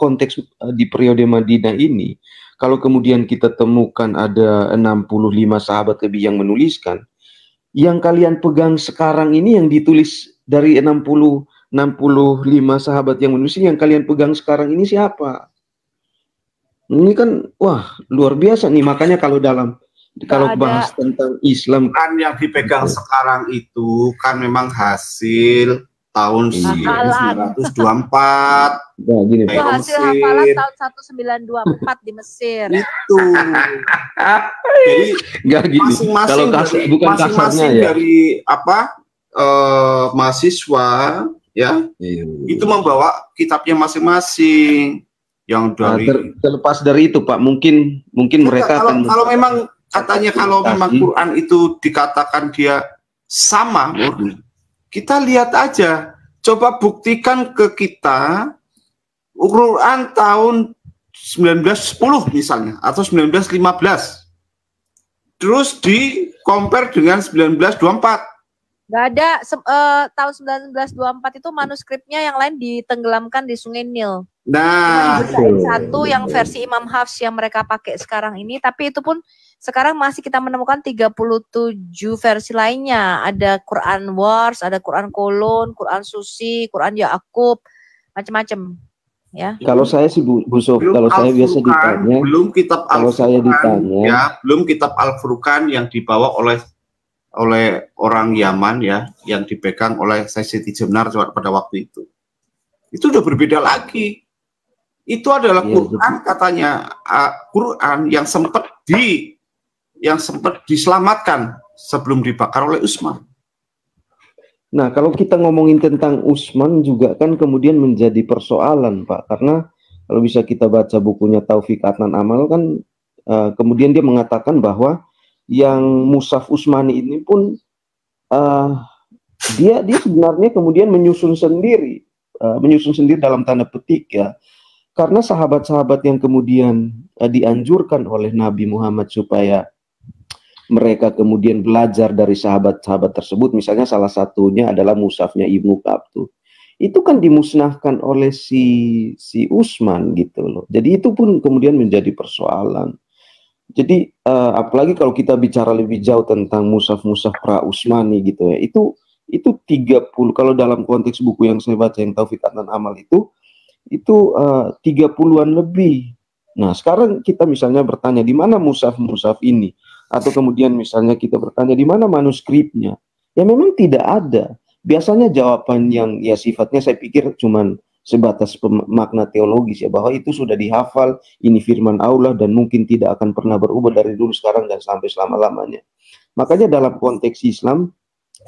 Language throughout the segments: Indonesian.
konteks di periode Madinah ini, kalau kemudian kita temukan ada 65 sahabat lebih yang menuliskan, yang kalian pegang sekarang ini yang ditulis dari 65 sahabat yang menulis, yang kalian pegang sekarang ini siapa? Ini kan wah luar biasa nih. Makanya kalau bahas tentang Islam kan yang dipegang sekarang itu kan memang hasil tahun 1924. Nah, gini, itu hasil hafalan tahun 1924 di Mesir. Itu. Jadi nggak gini. Kalau bukan kasarnya ya. Dari mahasiswa ya, itu membawa kitabnya masing-masing. Yang dari terlepas dari itu Pak, mungkin mereka kalau memang katanya kalau memang Quran itu dikatakan dia sama murni, kita lihat aja, coba buktikan ke kita Quran tahun 1910 misalnya atau 1915, terus di compare dengan 1924. Nggak ada. Tahun 1924 itu manuskripnya yang lain ditenggelamkan di Sungai Nil. Nah, satu yang versi Imam Hafs yang mereka pakai sekarang ini, tapi itu pun sekarang masih kita menemukan 37 versi lainnya. Ada Quran Wars, ada Quran Kolon, Quran Susi, Quran Yakub, macam-macam. Ya. Kalau saya sih Bu Sof, kalau saya biasa ditanya, belum kitab belum kitab Al-Furqan yang dibawa oleh orang Yaman ya, yang dipegang oleh Siti Jenar pada waktu itu. Itu udah berbeda lagi. Itu adalah Quran katanya, Quran yang sempat diselamatkan sebelum dibakar oleh Utsman. Nah, kalau kita ngomongin tentang Utsman juga kan kemudian menjadi persoalan, Pak, karena kalau bisa kita baca bukunya Taufik Adnan Amal kan kemudian dia mengatakan bahwa yang Mushaf Utsmani ini pun dia sebenarnya kemudian menyusun sendiri dalam tanda petik ya, karena sahabat-sahabat yang kemudian dianjurkan oleh Nabi Muhammad supaya mereka kemudian belajar dari sahabat-sahabat tersebut, misalnya salah satunya adalah Mushafnya Ibnu Ka'ab tuh, itu kan dimusnahkan oleh si Utsman gitu loh. Jadi itu pun kemudian menjadi persoalan. Jadi apalagi kalau kita bicara lebih jauh tentang Mushaf pra-Utsmani gitu ya, itu 30, kalau dalam konteks buku yang saya baca yang Taufik Adnan Amal itu 30-an lebih. Nah, sekarang kita misalnya bertanya di mana mushaf ini, atau kemudian misalnya kita bertanya di mana manuskripnya, ya memang tidak ada. Biasanya jawaban yang ya sifatnya saya pikir cuman sebatas makna teologis ya, bahwa itu sudah dihafal, ini firman Allah dan mungkin tidak akan pernah berubah dari dulu, sekarang dan sampai selama-lamanya. Makanya dalam konteks Islam,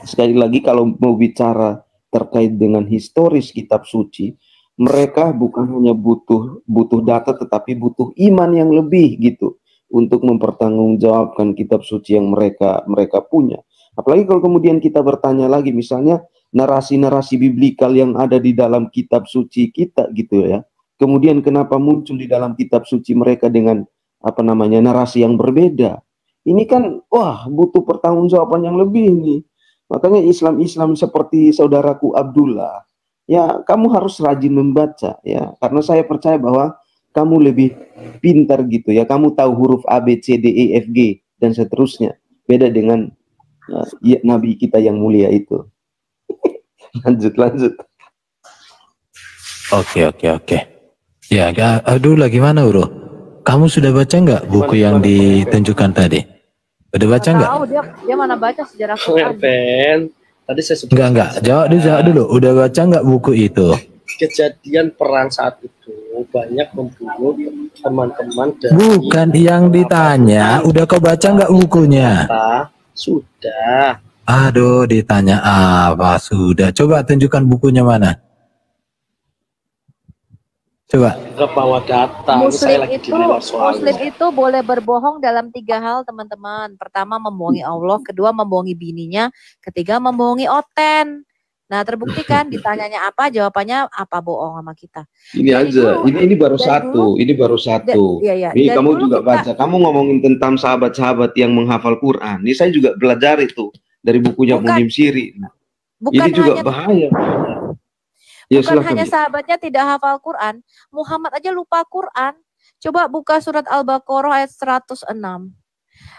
sekali lagi kalau mau bicara terkait dengan historis kitab suci, mereka bukan hanya butuh data, tetapi butuh iman yang lebih gitu untuk mempertanggungjawabkan kitab suci yang mereka punya. Apalagi kalau kemudian kita bertanya lagi, misalnya narasi-narasi biblikal yang ada di dalam kitab suci kita gitu ya. Kemudian kenapa muncul di dalam kitab suci mereka dengan narasi yang berbeda? Ini kan wah butuh pertanggungjawaban yang lebih nih. Makanya Islam seperti saudaraku Abdullah, ya kamu harus rajin membaca ya, karena saya percaya bahwa kamu lebih pintar gitu ya, kamu tahu huruf A, B, C, D, E, F, G dan seterusnya. Beda dengan Nabi kita yang mulia itu. lanjut. Oke. Ya, aduh gimana Bro? Kamu sudah baca nggak buku yang ditunjukkan tadi? Udah baca nggak? Tahu dia mana baca sejarah Quran. Tadi saya sebut. Enggak. Jawab dulu. Udah baca nggak buku itu? Kejadian perang saat itu banyak membunuh teman-teman dari. Bukan yang ditanya. Udah kau baca nggak bukunya? Sudah. Aduh, ditanya apa? Sudah. Coba tunjukkan bukunya mana? Coba. Bawa data. Muslim itu boleh berbohong dalam 3 hal, teman-teman. Pertama, membohongi Allah. Kedua, membohongi bininya. Ketiga, membohongi Oten. Nah, terbukti kan ditanyanya apa, jawabannya apa, bohong sama kita. Ini aja. Ini baru satu. Ini baru satu. Ini kamu juga baca. Kamu ngomongin tentang sahabat-sahabat yang menghafal Quran. Ini saya juga belajar itu dari bukunya Munim Siri. Ini juga bahaya. Ya, Bukan silakan. hanya sahabatnya tidak hafal Quran, Muhammad aja lupa Quran. Coba buka surat Al-Baqarah ayat 106.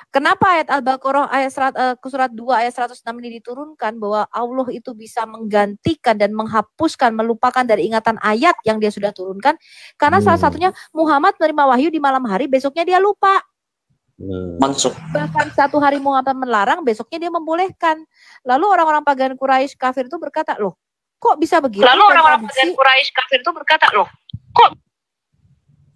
Kenapa ayat Al-Baqarah surat 2 ayat 106 ini diturunkan bahwa Allah itu bisa menggantikan dan menghapuskan, melupakan dari ingatan ayat yang dia sudah turunkan? Karena salah satunya Muhammad menerima wahyu di malam hari, besoknya dia lupa. Masuk. Bahkan satu hari Muhammad melarang, besoknya dia membolehkan. Lalu orang-orang pagan Quraisy kafir itu berkata, loh, kok bisa begitu? Lalu orang-orang pagan Quraisy kafir itu berkata, loh, kok?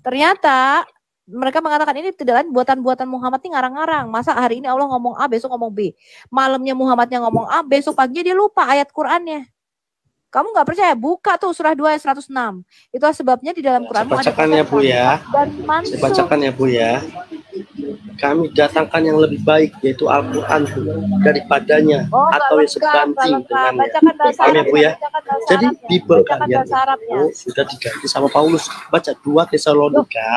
Ternyata mereka mengatakan ini tidak lain buatan-buatan Muhammad ini ngarang-ngarang. Masa hari ini Allah ngomong A, besok ngomong B. Malamnya Muhammadnya ngomong A, besok paginya dia lupa ayat Qur'annya. Kamu nggak percaya? Buka tuh surah 2 ayat 106. Itulah sebabnya di dalam Qur'an Saya bacakan ya Bu ya. dan Saya bacakan ya Bu ya. Kami datangkan yang lebih baik, yaitu Al-Quran Bu, daripadanya, atau yang sebanding dengannya. Bacakan bahasa Paham ya Arab, Bu ya? bacakan bahasa Jadi Arabnya. Bible Bacakan kalian bahasa Arabnya. itu sudah diganti sama Paulus. Baca 2 Tesalonika.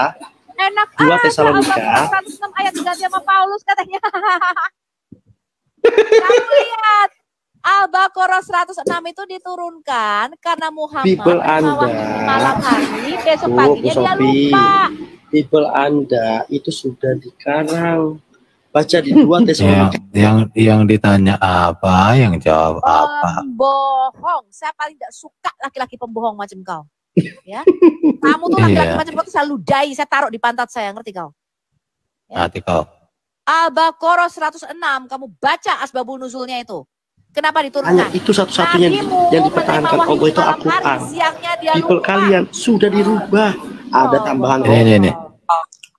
Enak 2 Tesalonika. Al-Baqarah 106 ayat diganti sama Paulus katanya. Kamu lihat Al-Baqarah 106 itu diturunkan karena Muhammad Bible Anda. malam hari, besok Bu paginya dia Sofi. lupa. Bible Anda itu sudah dikarang. Baca di 2 Tesalonika. Yang ditanya apa, yang jawab apa. Pembohong. Saya paling tidak suka laki-laki pembohong macam kau. Ya. Kamu tuh laki-laki macam kau tuh selalu dai, saya taruh di pantat saya, ngerti kau? Hati kau. Al-Baqarah 106, kamu baca asbabun nuzulnya itu. Kenapa diturunkan? Hanya itu satu-satunya yang dipertahankan Allah itu Al-Quran. Bible kalian sudah dirubah. Ada tambahan Ini.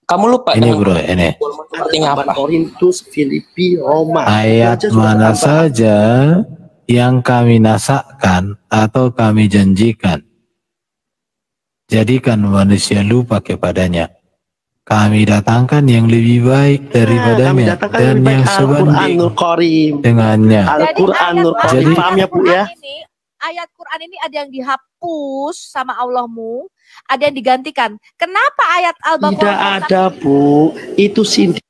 Kamu lupa Ini bro, ini. artinya apa? Korintus, Filipi, Roma. Ayat Baca sudah mana tambah. saja yang kami nasakkan atau kami janjikan, jadikan manusia lupa kepadanya. Kami datangkan yang lebih baik daripadanya dan yang sebanding Al-Quranul Karim. dengannya. Al-Quranul Karim. Jadi- Paham ya Bu ya? Ayat Quran ini ada yang dihapus sama Allahmu, ada yang digantikan. Kenapa ayat Tidak Al-Baqarah ada Bu. Itu sindiran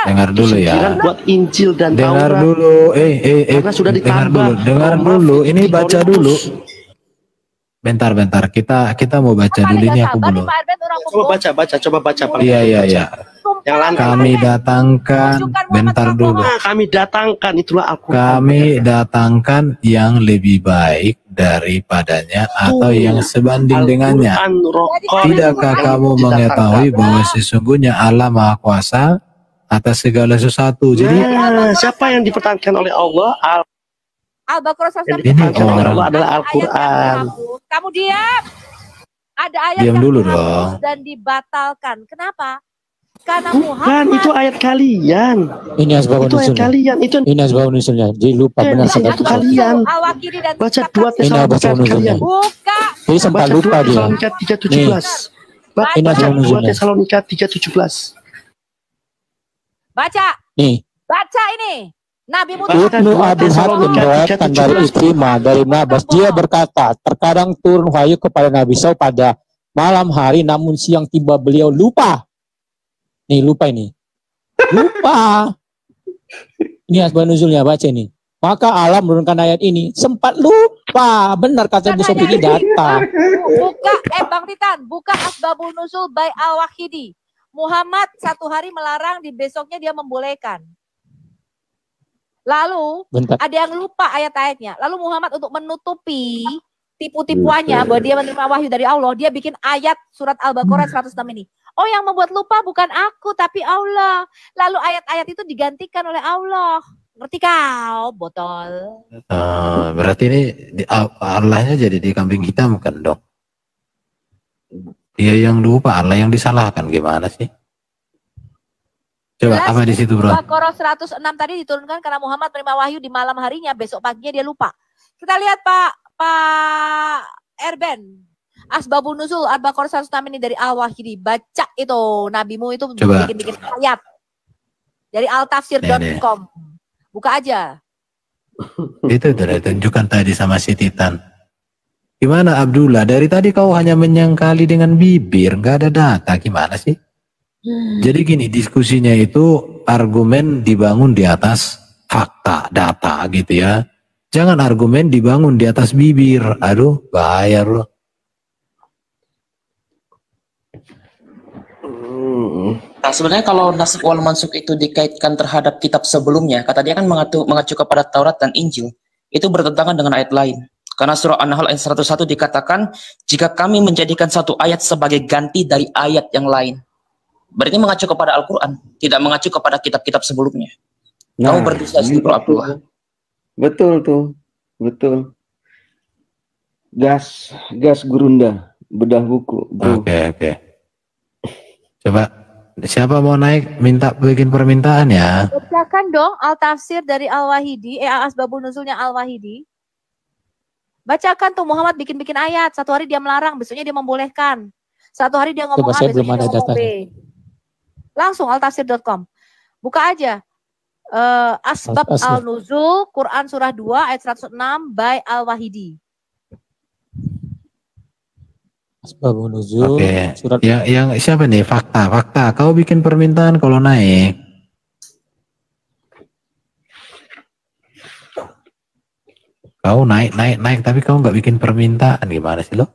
Dengar dulu ya. buat Injil dan Dengar Taurat. dulu. Karena sudah Dengar ditambah. dulu. Dengar Roma, dulu. Ini Filipi, baca Korintus. dulu. Bentar. Kita mau baca dulu ini aku belum. Coba baca. Pak. Iya. Yang lain Kami datangkan, bentar dulu. kami datangkan itulah Al-Quran. Kami datangkan yang lebih baik daripadanya atau yang sebanding dengannya. Tidakkah kamu mengetahui bahwa sesungguhnya Allah Maha Kuasa atas segala sesuatu? Jadi Nah, siapa yang dipertahankan oleh Allah? Al-Baqarah 106 Ini Allah orang. adalah Al-Quran. Kamu diam. Ada ayat Diam yang dulu dihapus dong. dan dibatalkan. Kenapa? Karena Bukan, Muhammad itu ayat kalian. Ini asbabun Itu ayat nuzulnya. kalian. Itu Ini asbabun nuzulnya. Jadi lupa benar Itu sampai ayat itu. kalian. Al-Wakili dan Baca Kitab 2 Tafsir. Ini Tesalonika asbabun nuzulnya. kalian. Buka. Jadi sempat Baca 2 lupa dia. Tesalonika 3:17. Ini asbabun 2 nuzulnya. Tesalonika 3:17. Baca. Nih. Baca ini. Nabi Musa. Baca Ibnu 2 Abi Hatim Tesalonika meriwayatkan dari 3:17. Ikrimah dari Ibnu Abbas, dia berkata, terkadang turun wahyu kepada Nabi SAW pada malam hari, namun siang tiba beliau lupa. Nih lupa ini. Lupa. Ini asbab nuzulnya, baca ini. Maka Allah menurunkan ayat ini. Sempat lupa. Benar kata Ibu Sofi, ini data. Buka, Bang Titan, buka Asbabun Nuzul by Al-Wahidi. Muhammad satu hari melarang, di besoknya dia membolehkan. Lalu Bentar. ada yang lupa ayat-ayatnya. Lalu Muhammad untuk menutupi tipu-tipuannya bahwa dia menerima wahyu dari Allah, dia bikin ayat surat Al-Baqarah 106 ini. Oh, yang membuat lupa bukan aku tapi Allah. Lalu ayat-ayat itu digantikan oleh Allah. Ngerti kau, botol? Berarti ini Allahnya jadi di kambing hitam kan dong? Dia yang lupa, Allah yang disalahkan, gimana sih? Coba Jelas, apa di situ bro? Al-Baqarah 106 tadi diturunkan karena Muhammad menerima wahyu di malam harinya, besok paginya dia lupa. Kita lihat Pak Erben. Asbabun Nuzul Al-Baqarah 106 ini dari Al-Wahidi. Baca itu, nabimu itu Coba. bikin-bikin ayat. Dari altafsir.com. Buka aja. Itu sudah tunjukkan tadi sama si Titan. Gimana Abdullah? Dari tadi kau hanya menyangkali dengan bibir, nggak ada data. Gimana sih? Jadi gini, diskusinya itu argumen dibangun di atas fakta, data gitu ya. Jangan argumen dibangun di atas bibir. Aduh, bahaya loh. Nah, sebenarnya kalau nasakh wal mansukh itu dikaitkan terhadap kitab sebelumnya, kata dia kan mengacu kepada Taurat dan Injil, itu bertentangan dengan ayat lain. Karena surah An-Nahl ayat 101 dikatakan, jika kami menjadikan satu ayat sebagai ganti dari ayat yang lain. Berarti mengacu kepada Al-Quran, tidak mengacu kepada kitab-kitab sebelumnya. Kamu berdosa sih, Bro Abdullah. Betul tuh, betul. Gas gurunda, bedah buku. Oke. Coba, siapa mau naik minta bikin permintaan ya? Bacakan dong Al-Tafsir dari Al-Wahidi, Asbabun Nuzulnya Al-Wahidi. Bacakan tuh Muhammad bikin-bikin ayat. Satu hari dia melarang, besoknya dia membolehkan. Satu hari dia ngomong A, besoknya dia ngomong B. Langsung altafsir.com. Buka aja. Asbab Al-Nuzul, Quran Surah 2 ayat 106 by Al-Wahidi. Asbabun Nuzul. Oke. Surat yang siapa nih? Fakta. Kau bikin permintaan kalau naik. Kau naik, tapi kau nggak bikin permintaan, gimana sih lo?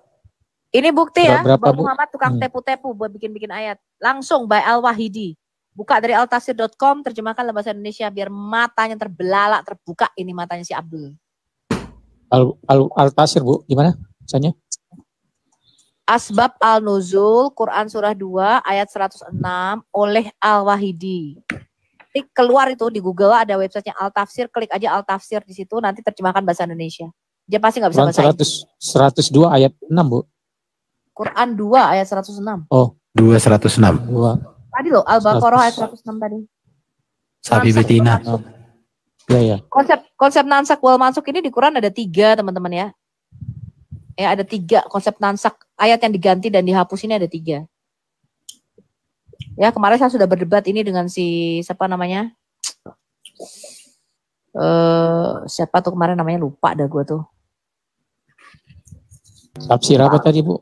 Ini bukti ya, Berapa, Bang Muhammad tukang tepu-tepu buat bikin ayat. Langsung by Al-Wahidi. Buka dari altafsir.com, terjemahkan dalam bahasa Indonesia biar matanya terbelalak, terbuka ini matanya si Abdul. Al-Tafsir, Bu, gimana? Misalnya? Asbab Al-Nuzul, Quran Surah 2, ayat 106 oleh Al-Wahidi. Klik keluar itu di Google, ada websitenya Al-Tafsir, klik aja Al-Tafsir di situ, nanti terjemahkan bahasa Indonesia. Dia pasti nggak bisa bahasa Inggris. 102 ayat 6, Bu. Quran 2 ayat 106. Oh, 2 106. Tadi loh, Al-Baqarah ayat 106 tadi. Sapi betina. Iya. Konsep nansak wal mansuk ini di Quran ada 3, teman-teman ya. Ya, ada 3 konsep nansak, ayat yang diganti dan dihapus ini ada 3. Ya, kemarin saya sudah berdebat ini dengan siapa namanya? Siapa tuh kemarin namanya, lupa dah gue tuh. Tafsir apa tadi, Bu?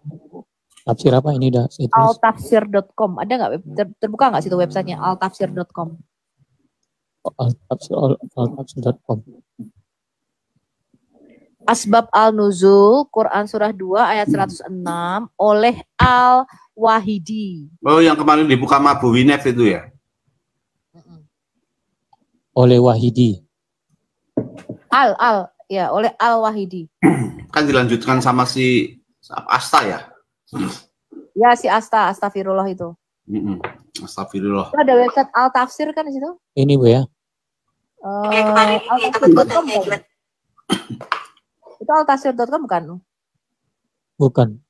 Tafsir apa ini dah? Altafsir.com. Ada nggak terbuka nggak situ websitenya altafsir.com? Altafsir.com. Asbab Al-Nuzul, Quran Surah 2 ayat 106 oleh Al-Wahidi. Oh, yang kemarin dibuka Mabu Winef itu ya? Oleh Wahidi. Ya, oleh Al-Wahidi. Kan dilanjutkan sama si Asta ya? Ya, si Astagfirullah itu. Astagfirullah. Itu ada website Al-Tafsir kan di situ? Ini, Bu ya. Altafsir.com bukan? Itu altafsir.com bukan? Bukan.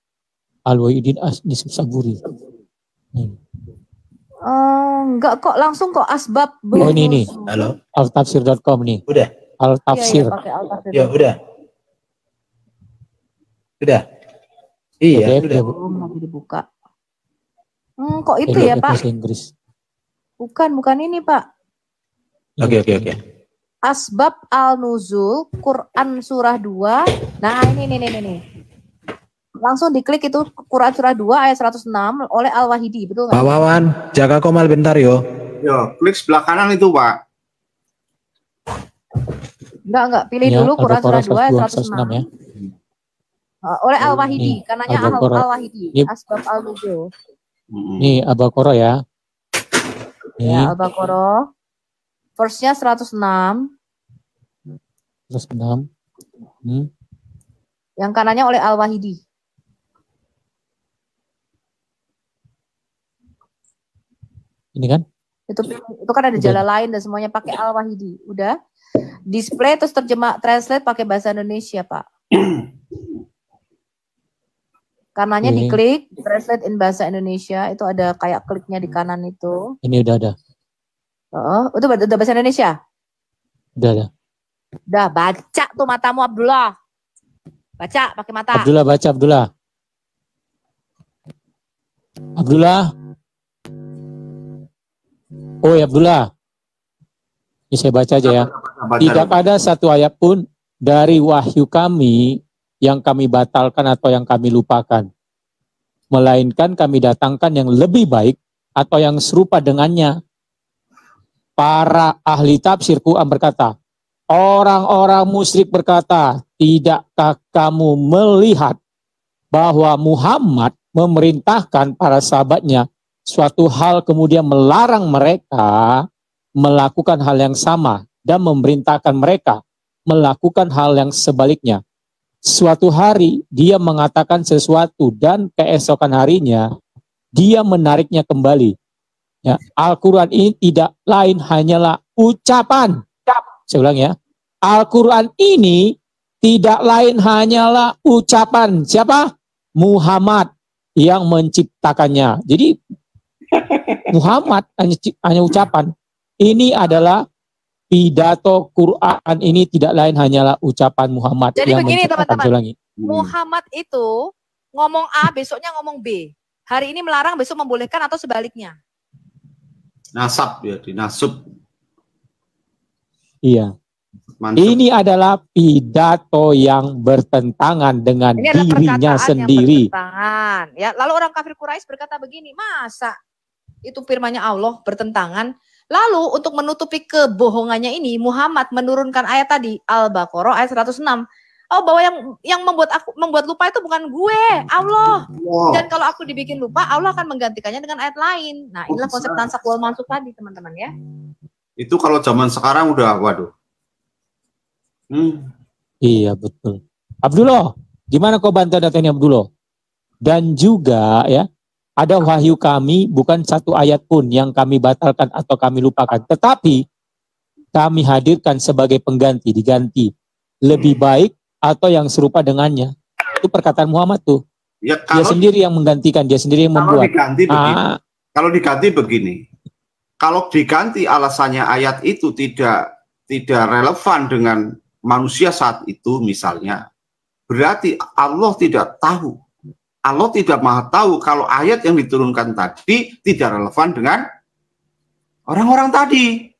Al-Wahidin Nisaburi. Enggak kok, langsung kok Asbab. Oh, ini. Halo. Altafsir.com nih. Udah. Al-Tafsir. Ya, udah. Iya, udah. Belum lagi dibuka. Kok itu ya, Pak? Bahasa Inggris. Bukan ini, Pak. Oke. Asbab Al-Nuzul, Quran Surah 2. Nah, ini. Langsung diklik itu Quran Surah 2 ayat 106 oleh Al-Wahidi, betul nggak? Pak Wawan, jaga komal bentar yo. Yo, klik sebelah kanan itu, Pak. Enggak, pilih dulu Quran Surah 2 ayat 106 ya. Oleh Al-Wahidi, karenanya Al-Wahidi, Asbab Al-Nuzul. Ini Al-Baqarah ya. Ya, Al-Baqarah. Verse-nya 106. Yang kanannya oleh Al-Wahidi. Ini kan? Itu kan ada jalan lain dan semuanya pakai Al-Wahidi. Udah. Display terus translate pakai bahasa Indonesia, Pak. Karenanya diklik, translate in bahasa Indonesia, itu ada kayak kliknya di kanan itu. Ini udah ada. Itu udah bahasa Indonesia? Udah ada. Udah, baca tuh matamu Abdullah. Baca pakai mata. Abdullah baca, Abdullah. Oh ya, Abdullah. Ini saya baca aja ya. Tidak ada satu ayat pun dari wahyu kami yang kami batalkan atau yang kami lupakan. Melainkan kami datangkan yang lebih baik atau yang serupa dengannya. Para ahli tafsir Quran berkata, Orang-orang musyrik berkata, tidakkah kamu melihat bahwa Muhammad memerintahkan para sahabatnya suatu hal kemudian melarang mereka melakukan hal yang sama dan memerintahkan mereka melakukan hal yang sebaliknya. Suatu hari dia mengatakan sesuatu dan keesokan harinya dia menariknya kembali. Ya, Al-Quran ini tidak lain hanyalah ucapan. Saya ulang ya. Al-Quran ini tidak lain hanyalah ucapan. Siapa? Muhammad yang menciptakannya. Jadi Muhammad hanya ucapan. Ini adalah pidato Quran ini tidak lain hanyalah ucapan Muhammad. Jadi yang begini teman-teman. Muhammad itu ngomong A, besoknya ngomong B. Hari ini melarang, besok membolehkan atau sebaliknya. Nasab ya, dinasub. Iya. Mantap. Ini adalah pidato yang bertentangan dengan dirinya sendiri. Ya, lalu orang kafir Quraisy berkata begini, masa itu firman-Nya Allah bertentangan? Lalu untuk menutupi kebohongannya ini, Muhammad menurunkan ayat tadi, Al-Baqarah ayat 106. Oh, bahwa yang membuat lupa itu bukan gue, Allah. Wow. Dan kalau aku dibikin lupa, Allah akan menggantikannya dengan ayat lain. Nah, inilah konsep tansak wal mansuk tadi, teman-teman ya. Itu kalau zaman sekarang udah, waduh. Iya, betul. Abdullah, gimana kau bantah data ini, Abdullah? Dan juga ya, ada wahyu kami bukan satu ayat pun yang kami batalkan atau kami lupakan, tetapi kami hadirkan sebagai pengganti, diganti lebih baik atau yang serupa dengannya. Itu perkataan Muhammad tuh. Ya, dia sendiri yang menggantikan, dia sendiri yang membuat. Kalau diganti begini, kalau diganti alasannya ayat itu tidak relevan dengan manusia saat itu misalnya, berarti Allah tidak tahu. Allah tidak maha tahu kalau ayat yang diturunkan tadi tidak relevan dengan orang-orang tadi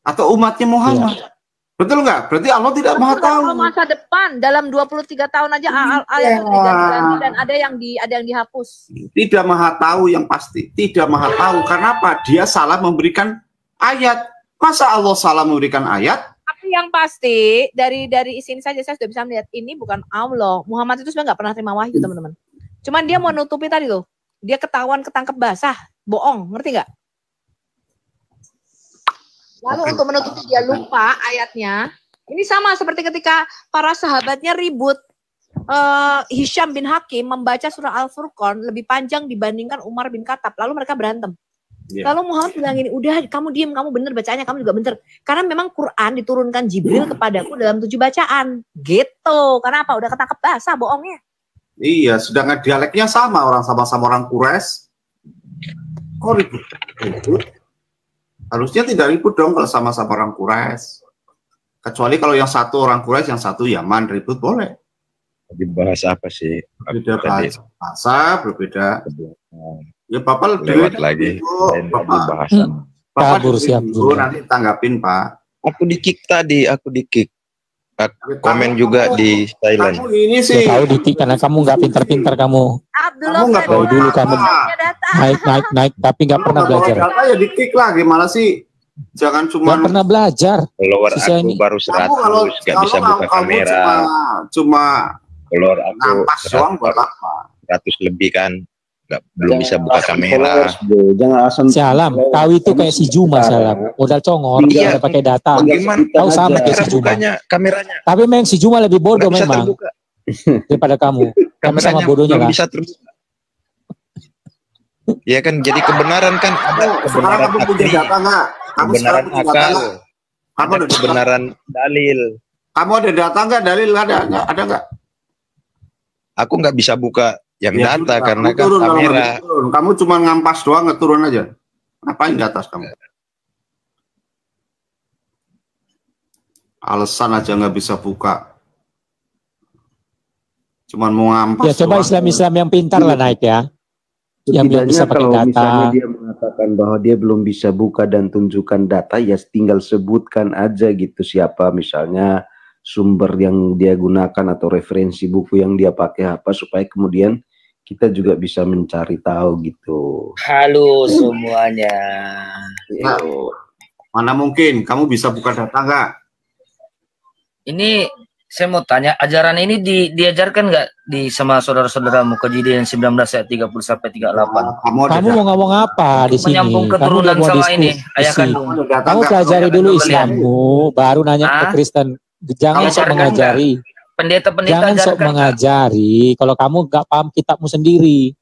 atau umatnya Muhammad. Ya. Betul nggak? Berarti Allah tidak maha tahu. Masa depan dalam 23 tahun aja ayat diganti dan ada yang dihapus. Tidak maha tahu yang pasti. Tidak maha tahu. Karena apa? Dia salah memberikan ayat. Masa Allah salah memberikan ayat? Tapi yang pasti dari isi ini saja saya sudah bisa melihat ini bukan Allah. Muhammad itu sebenarnya nggak pernah terima wahyu, teman-teman. Cuman dia mau nutupi tadi tuh. Dia ketahuan ketangkep basah, bohong, ngerti nggak? Lalu untuk menutupi dia lupa ayatnya. Ini sama seperti ketika para sahabatnya ribut. Hisham bin Hakim membaca surah Al-Furqan lebih panjang dibandingkan Umar bin Khattab. Lalu mereka berantem. Lalu Muhammad bilang ini, udah kamu diam, kamu bener bacanya, kamu juga bener. Karena memang Quran diturunkan Jibril kepadaku dalam 7 bacaan. Gitu. Kenapa? Udah ketangkep basah bohongnya. Iya, sedangkan dialeknya sama, orang sama-sama orang Quraisy. Kok ribut? Harusnya tidak ribut dong kalau sama-sama orang Quraisy. Kecuali kalau yang satu orang Quraisy, yang satu Yaman, ribut boleh. Dibahas apa sih? Berbeda bahasa, berbeda. Ya Bapak lewat lagi. Bapak kabur siap dulu. Nanti tanggapin Pak. Aku di-kick tadi, aku di-kick. Komen juga di Thailand. Kamu ini sih. Tahu di-kick karena kamu nggak pinter-pinter kamu. Abdullah dulu kamu naik tapi nggak pernah belajar. Data ya di-kick lah, gimana sih? Jangan cuma nggak pernah belajar. Follower aku baru 100, nggak bisa buka kamera. Cuma follower aku 100 lebih kan, belum bisa buka kamera. Jangan asal Salam, kau itu kayak si Juma Salam. Modal congor, udah pakai data. Kau sama kayak si Juma. Kameranya. Tapi memang si Juma lebih bodoh memang daripada kamu. Kamu sama bodohnya lah. Bisa terbuka. Ya kan, jadi kebenaran kan ada kebenaran akli, kebenaran akal, ada kebenaran dalil. Kamu ada data nggak? Dalil ada nggak? Aku nggak bisa buka yang ya, data karena kan kamera. Kamu cuma ngampas doang, ngeturun aja. Ngapain di atas kamu? Alasan aja nggak bisa buka. Cuman mau ngampas. Ya coba Islam yang pintar lah naik ya. Yang bisa pakai kalau data. Misalnya dia mengatakan bahwa dia belum bisa buka dan tunjukkan data, ya tinggal sebutkan aja gitu siapa misalnya sumber yang dia gunakan atau referensi buku yang dia pakai apa, supaya kemudian kita juga bisa mencari tahu gitu. Halo semuanya. Nah, mana mungkin kamu bisa buka data nggak? Ini saya mau tanya, ajaran ini diajarkan nggak di sama saudara-saudaramu Kejadian 19 ayat 30 sampai 38? Kamu mau ngomong apa di sini? Menyambung Kamu keturunan mau sama ini, ayah diskusi. kandung. Kamu pelajari dulu Islammu, baru nanya ke Kristen. Jangan sok mengajari. Pendeta-pendeta Jangan sok mengajari. Kalau kamu nggak paham kitabmu sendiri.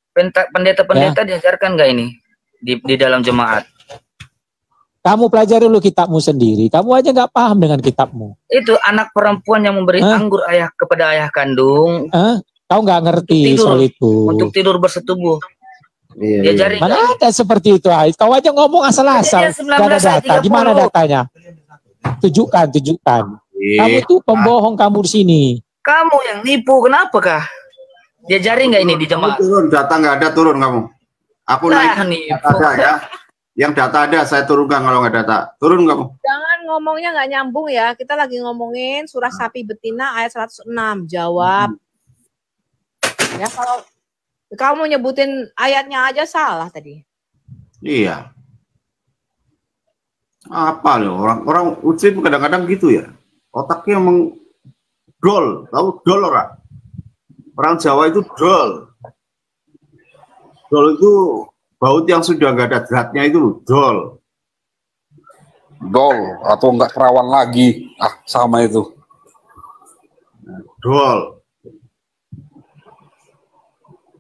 Pendeta-pendeta diajarkan nggak ini di dalam jemaat? Kamu pelajari dulu kitabmu sendiri. Kamu aja nggak paham dengan kitabmu. Itu anak perempuan yang memberi anggur ayah kepada ayah kandung. Kau nggak ngerti soal itu. Untuk tidur bersetubuh. Diajari. Mana ada seperti itu? Kau aja ngomong asal-asal. Gak ada data. Gimana datanya? Tunjukkan. Kamu tuh pembohong kamu di sini. Kamu yang nipu. Kenapa kah? Diajari nggak ini di jemaat? Turun data nggak ada, turun kamu. Aku naik ada ya. Yang data ada, saya turunkan kalau nggak data. Turun kamu. Jangan ngomongnya nggak nyambung ya. Kita lagi ngomongin surah sapi betina ayat 106. Jawab. Ya kalau kamu nyebutin ayatnya aja salah tadi. Iya. Apa loh orang Muslim kadang-kadang gitu ya. Otaknya emang dol. Tahu dol orang? Orang Jawa itu dol. Dol itu baut yang sudah nggak ada beratnya itu loh, dol. Dol atau nggak perawan lagi, sama itu. Dol.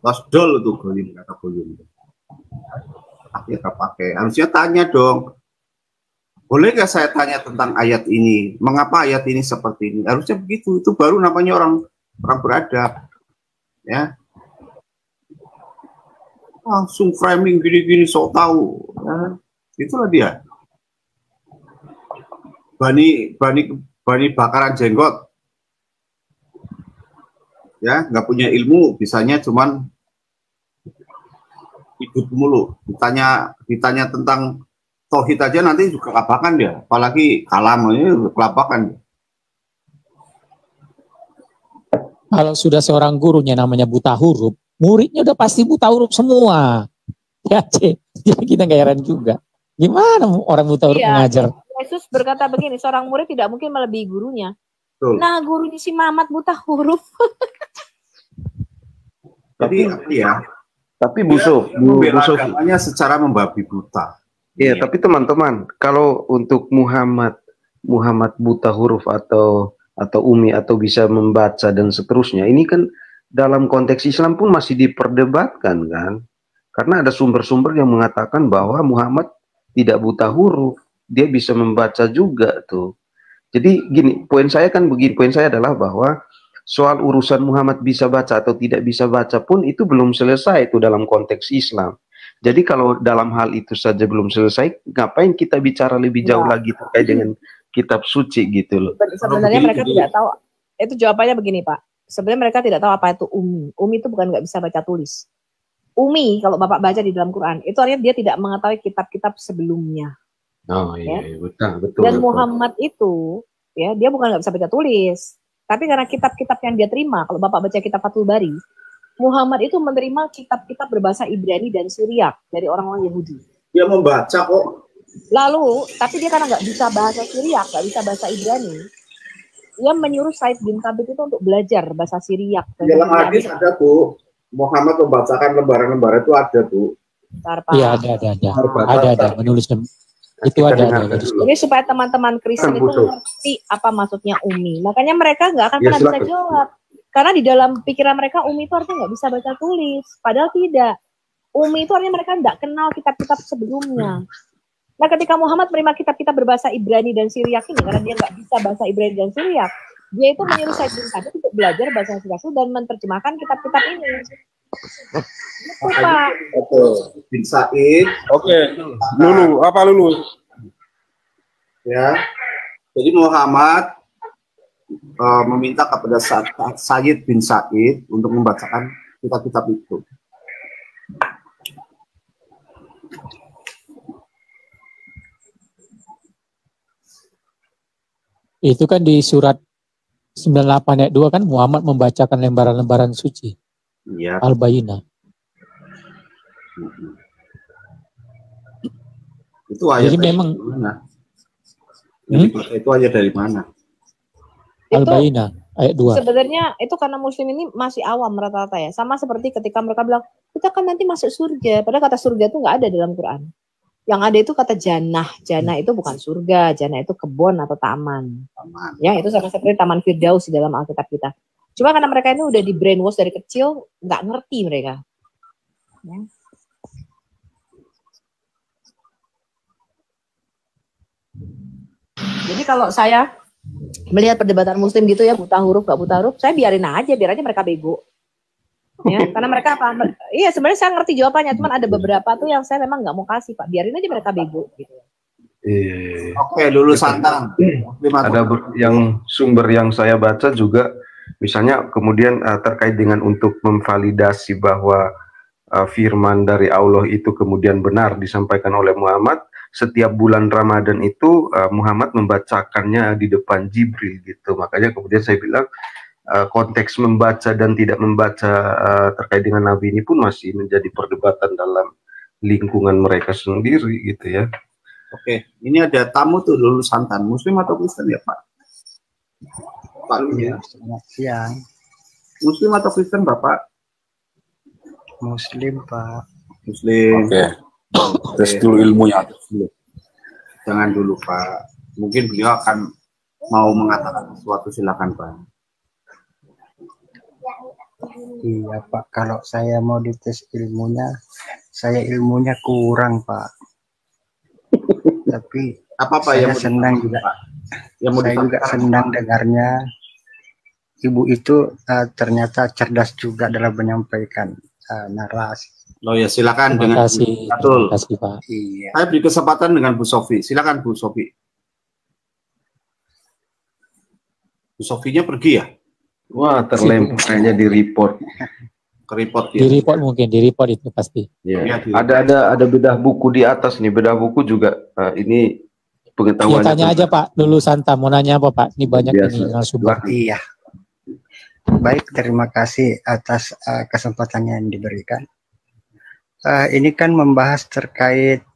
Pas dol itu golim, kata golim. Akhirnya pakai. Harusnya tanya dong. Boleh nggak saya tanya tentang ayat ini? Mengapa ayat ini seperti ini? Harusnya begitu. Itu baru namanya orang beradab. Ya. Langsung framing gini-gini sok tahu, ya. Itulah dia. Bani bakaran jenggot, ya nggak punya ilmu, bisanya cuman ikut mulu. Ditanya tentang tauhid aja nanti juga kelabakan dia, apalagi kalam ini kelabakan. Kalau sudah seorang gurunya namanya buta huruf, muridnya udah pasti buta huruf semua. Ya, jadi kita nggak heran juga. Gimana orang buta huruf mengajar? Yesus berkata begini, seorang murid tidak mungkin melebihi gurunya. Betul. Nah, gurunya si Mamat buta huruf. Tapi ya. Tapi Busuf, agamanya secara membabi buta. Iya, tapi teman-teman, kalau untuk Muhammad buta huruf atau umi atau bisa membaca dan seterusnya, ini kan dalam konteks Islam pun masih diperdebatkan kan, karena ada sumber-sumber yang mengatakan bahwa Muhammad tidak buta huruf, dia bisa membaca juga tuh. Jadi gini, poin saya adalah bahwa soal urusan Muhammad bisa baca atau tidak bisa baca pun itu belum selesai itu dalam konteks Islam. Jadi kalau dalam hal itu saja belum selesai, ngapain kita bicara lebih jauh lagi terkait dengan kitab suci gitu loh. Sebenarnya mereka tidak tahu. Itu jawabannya begini Pak. Sebenarnya mereka tidak tahu apa itu umi. Umi itu bukan nggak bisa baca tulis. Umi kalau Bapak baca di dalam Quran itu artinya dia tidak mengetahui kitab-kitab sebelumnya. Oh iya, ya? betul. Dan Muhammad itu ya dia bukan nggak bisa baca tulis. Tapi karena kitab-kitab yang dia terima, kalau Bapak baca kitab Fathul Bari, Muhammad itu menerima kitab-kitab berbahasa Ibrani dan Syriak dari orang-orang Yahudi. Dia membaca kok. Lalu, tapi dia karena nggak bisa bahasa Syriak, nggak bisa bahasa Ibrani, dia menyuruh Said bin Thabit itu untuk belajar bahasa Syriak. Dalam hadis ada tuh, Muhammad membacakan lembaran-lembaran itu ada tuh. Iya ada menulis itu ada. Jadi supaya teman-teman Kristen itu ngerti apa maksudnya umi. Makanya mereka nggak akan pernah bisa jawab. Karena di dalam pikiran mereka umi itu artinya nggak bisa baca tulis. Padahal tidak. Umi itu artinya mereka nggak kenal kitab-kitab sebelumnya. Nah ketika Muhammad menerima kitab-kitab berbahasa Ibrani dan Syriak ini, karena dia nggak bisa bahasa Ibrani dan Syriak, dia itu menyuruh Said bin Thabit untuk belajar bahasa Syriak dan menerjemahkan kitab-kitab ini. Pak. Bin Said. Oke. Lulu? Ya. Jadi Muhammad meminta kepada Sayyid bin Said untuk membacakan kitab-kitab itu. Itu kan di surat 98 ayat 2 kan Muhammad membacakan lembaran-lembaran suci. Iya. Al-Bayyinah. Itu ayat jadi memang mana? Itu ayat dari mana? Al-Baqarah ayat 2. Sebenarnya itu karena muslim ini masih awam rata-rata ya. Sama seperti ketika mereka bilang, kita kan nanti masuk surga. Padahal kata surga itu nggak ada dalam Quran. Yang ada itu kata jannah. Jannah itu bukan surga. Jannah itu kebun atau taman. Ya, itu sama seperti Taman Firdaus di dalam Alkitab kita. Cuma karena mereka ini udah di brainwash dari kecil, nggak ngerti mereka. Ya. Jadi kalau saya melihat perdebatan muslim gitu ya, buta huruf gak buta huruf, saya biarin aja mereka bego. Ya, karena mereka apa? Iya, sebenarnya saya ngerti jawabannya, cuman ada beberapa tuh yang saya memang nggak mau kasih, Pak. Biarin aja mereka bego gitu. Oke, dulu Santang. Ada yang sumber yang saya baca juga, misalnya kemudian terkait dengan untuk memvalidasi bahwa firman dari Allah itu kemudian benar disampaikan oleh Muhammad. Setiap bulan Ramadan itu Muhammad membacakannya di depan Jibril gitu. Makanya kemudian saya bilang konteks membaca dan tidak membaca terkait dengan Nabi ini pun masih menjadi perdebatan dalam lingkungan mereka sendiri gitu ya. Oke, ini ada tamu tuh dulu Santan, Muslim atau Kristen ya Pak? Pak ya. Selamat siang. Muslim atau Kristen Bapak? Muslim Pak. Muslim. Oke. Tes dulu ilmunya. Jangan dulu Pak. Mungkin beliau akan mau mengatakan sesuatu, silakan Pak. Iya Pak, kalau saya mau dites ilmunya, saya ilmunya kurang Pak. Tapi apa saya yang senang juga. Saya juga senang dengarnya. Ibu itu ternyata cerdas juga dalam menyampaikan narasi. Oh ya, silakan Terima dengan kasih. Betul. Terima kasih Pak. Iya. Saya beri kesempatan dengan Bu Sofi. Silakan Bu Sofi. Bu Sofinya pergi ya? Wah, terlempar kayaknya di report. Ke report ya. Di report mungkin, di report itu pasti. Ya. Ada bedah buku di atas nih, bedah buku juga ini pengetahuan. Ya, tanya aja Pak dulu Santa, mau nanya apa Pak? Ini banyak ini narasumber. Iya. Baik, terima kasih atas kesempatannya yang diberikan. Ini kan membahas terkait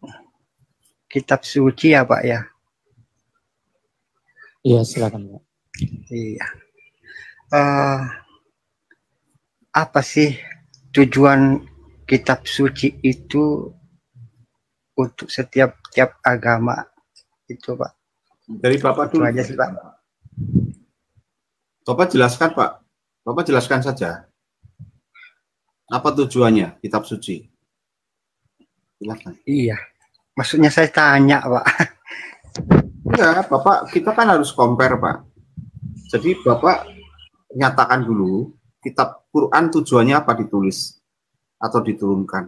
kitab suci ya Pak ya? Iya, silakan Pak. Iya. Apa sih tujuan kitab suci itu untuk setiap agama itu Pak? Dari Bapak dulu. Itu aja sih Pak. Bapak jelaskan Pak. Bapak jelaskan saja. Apa tujuannya kitab suci? Silakan. Iya. Maksudnya saya tanya Pak. Enggak, Bapak, kita kan harus compare Pak. Jadi Bapak nyatakan dulu kitab Quran tujuannya apa ditulis atau diturunkan.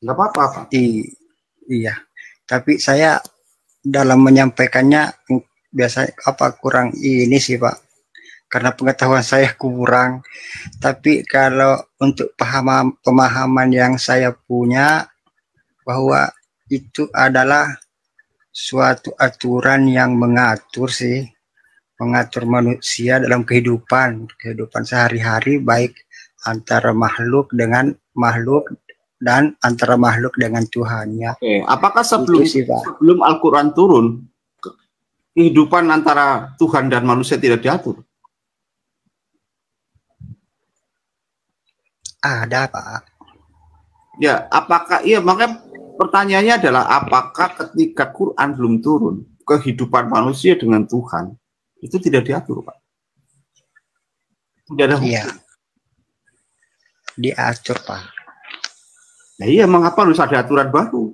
Enggak apa-apa Pak. Iya. Tapi saya dalam menyampaikannya biasa kurang ini sih Pak. Karena pengetahuan saya kurang. Tapi kalau untuk pemahaman yang saya punya bahwa itu adalah suatu aturan yang mengatur manusia dalam kehidupan sehari-hari, baik antara makhluk dengan makhluk dan antara makhluk dengan Tuhannya. Oke, apakah sebelum Al-Quran turun kehidupan antara Tuhan dan manusia tidak diatur? Ada Pak. Ya, apakah makanya pertanyaannya adalah apakah ketika Quran belum turun kehidupan manusia dengan Tuhan itu tidak diatur Pak? Tidak ada hukum. Iya. Diatur Pak. Nah iya, mengapa harus ada aturan baru?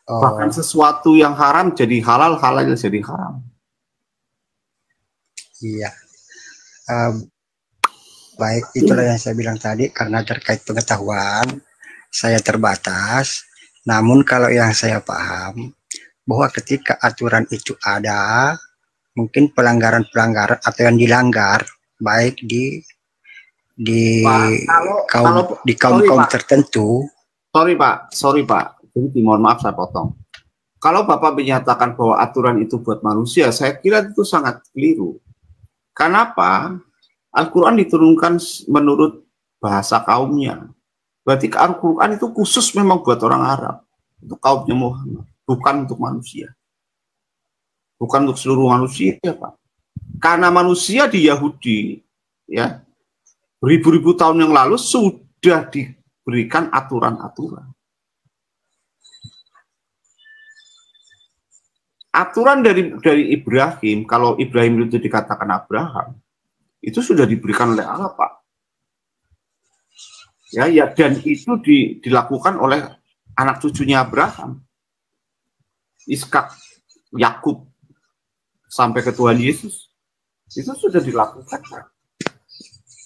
Bahkan sesuatu yang haram jadi halal, halal jadi haram. Iya. Baik, itulah yang saya bilang tadi, karena terkait pengetahuan saya terbatas. Namun kalau yang saya paham bahwa ketika aturan itu ada, mungkin pelanggaran-pelanggaran atau yang dilanggar baik di kaum tertentu. Sorry Pak. Jadi mohon maaf saya potong. Kalau Bapak menyatakan bahwa aturan itu buat manusia, saya kira itu sangat keliru. Kenapa? Al-Quran diturunkan menurut bahasa kaumnya. Berarti Al-Quran itu khusus memang buat orang Arab, untuk kaumnya Muhammad, bukan untuk manusia. bukan untuk seluruh manusia, Pak. Karena manusia di Yahudi, ya, beribu-ribu tahun yang lalu sudah diberikan aturan-aturan. Aturan dari Ibrahim, kalau Ibrahim itu dikatakan Abraham, itu sudah diberikan oleh Allah, Pak. Ya, dan itu dilakukan oleh anak cucunya Abraham, Ishak, Yakub, sampai ke Tuhan Yesus. Itu sudah dilakukan.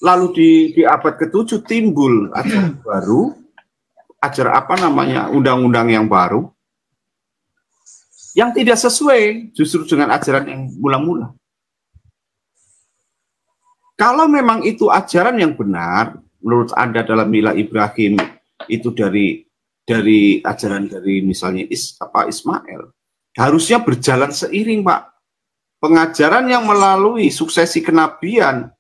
Lalu di abad ke-7 timbul ajaran baru, undang-undang yang baru, yang tidak sesuai justru dengan ajaran yang mula-mula. Kalau memang itu ajaran yang benar, menurut Anda dalam milah Ibrahim itu dari ajaran dari misalnya Ismail, harusnya berjalan seiring, Pak. Pengajaran yang melalui suksesi kenabian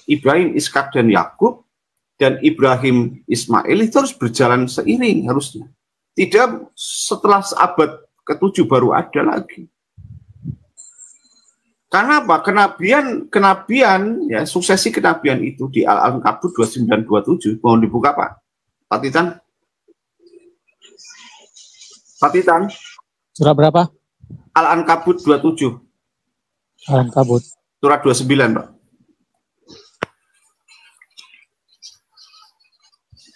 Ibrahim, Ishak, dan Yakub, dan Ibrahim, Ismail itu harus berjalan seiring harusnya. Tidak setelah abad ke-7 baru ada lagi. Karena apa? Kenabian, ya, suksesi kenabian itu di Al-Ankabut 29-27, mohon dibuka, Pak. Pak Titan. Pak Titan. Surah berapa? Al-Ankabut 27. Al-Ankabut. Surat 29, Pak.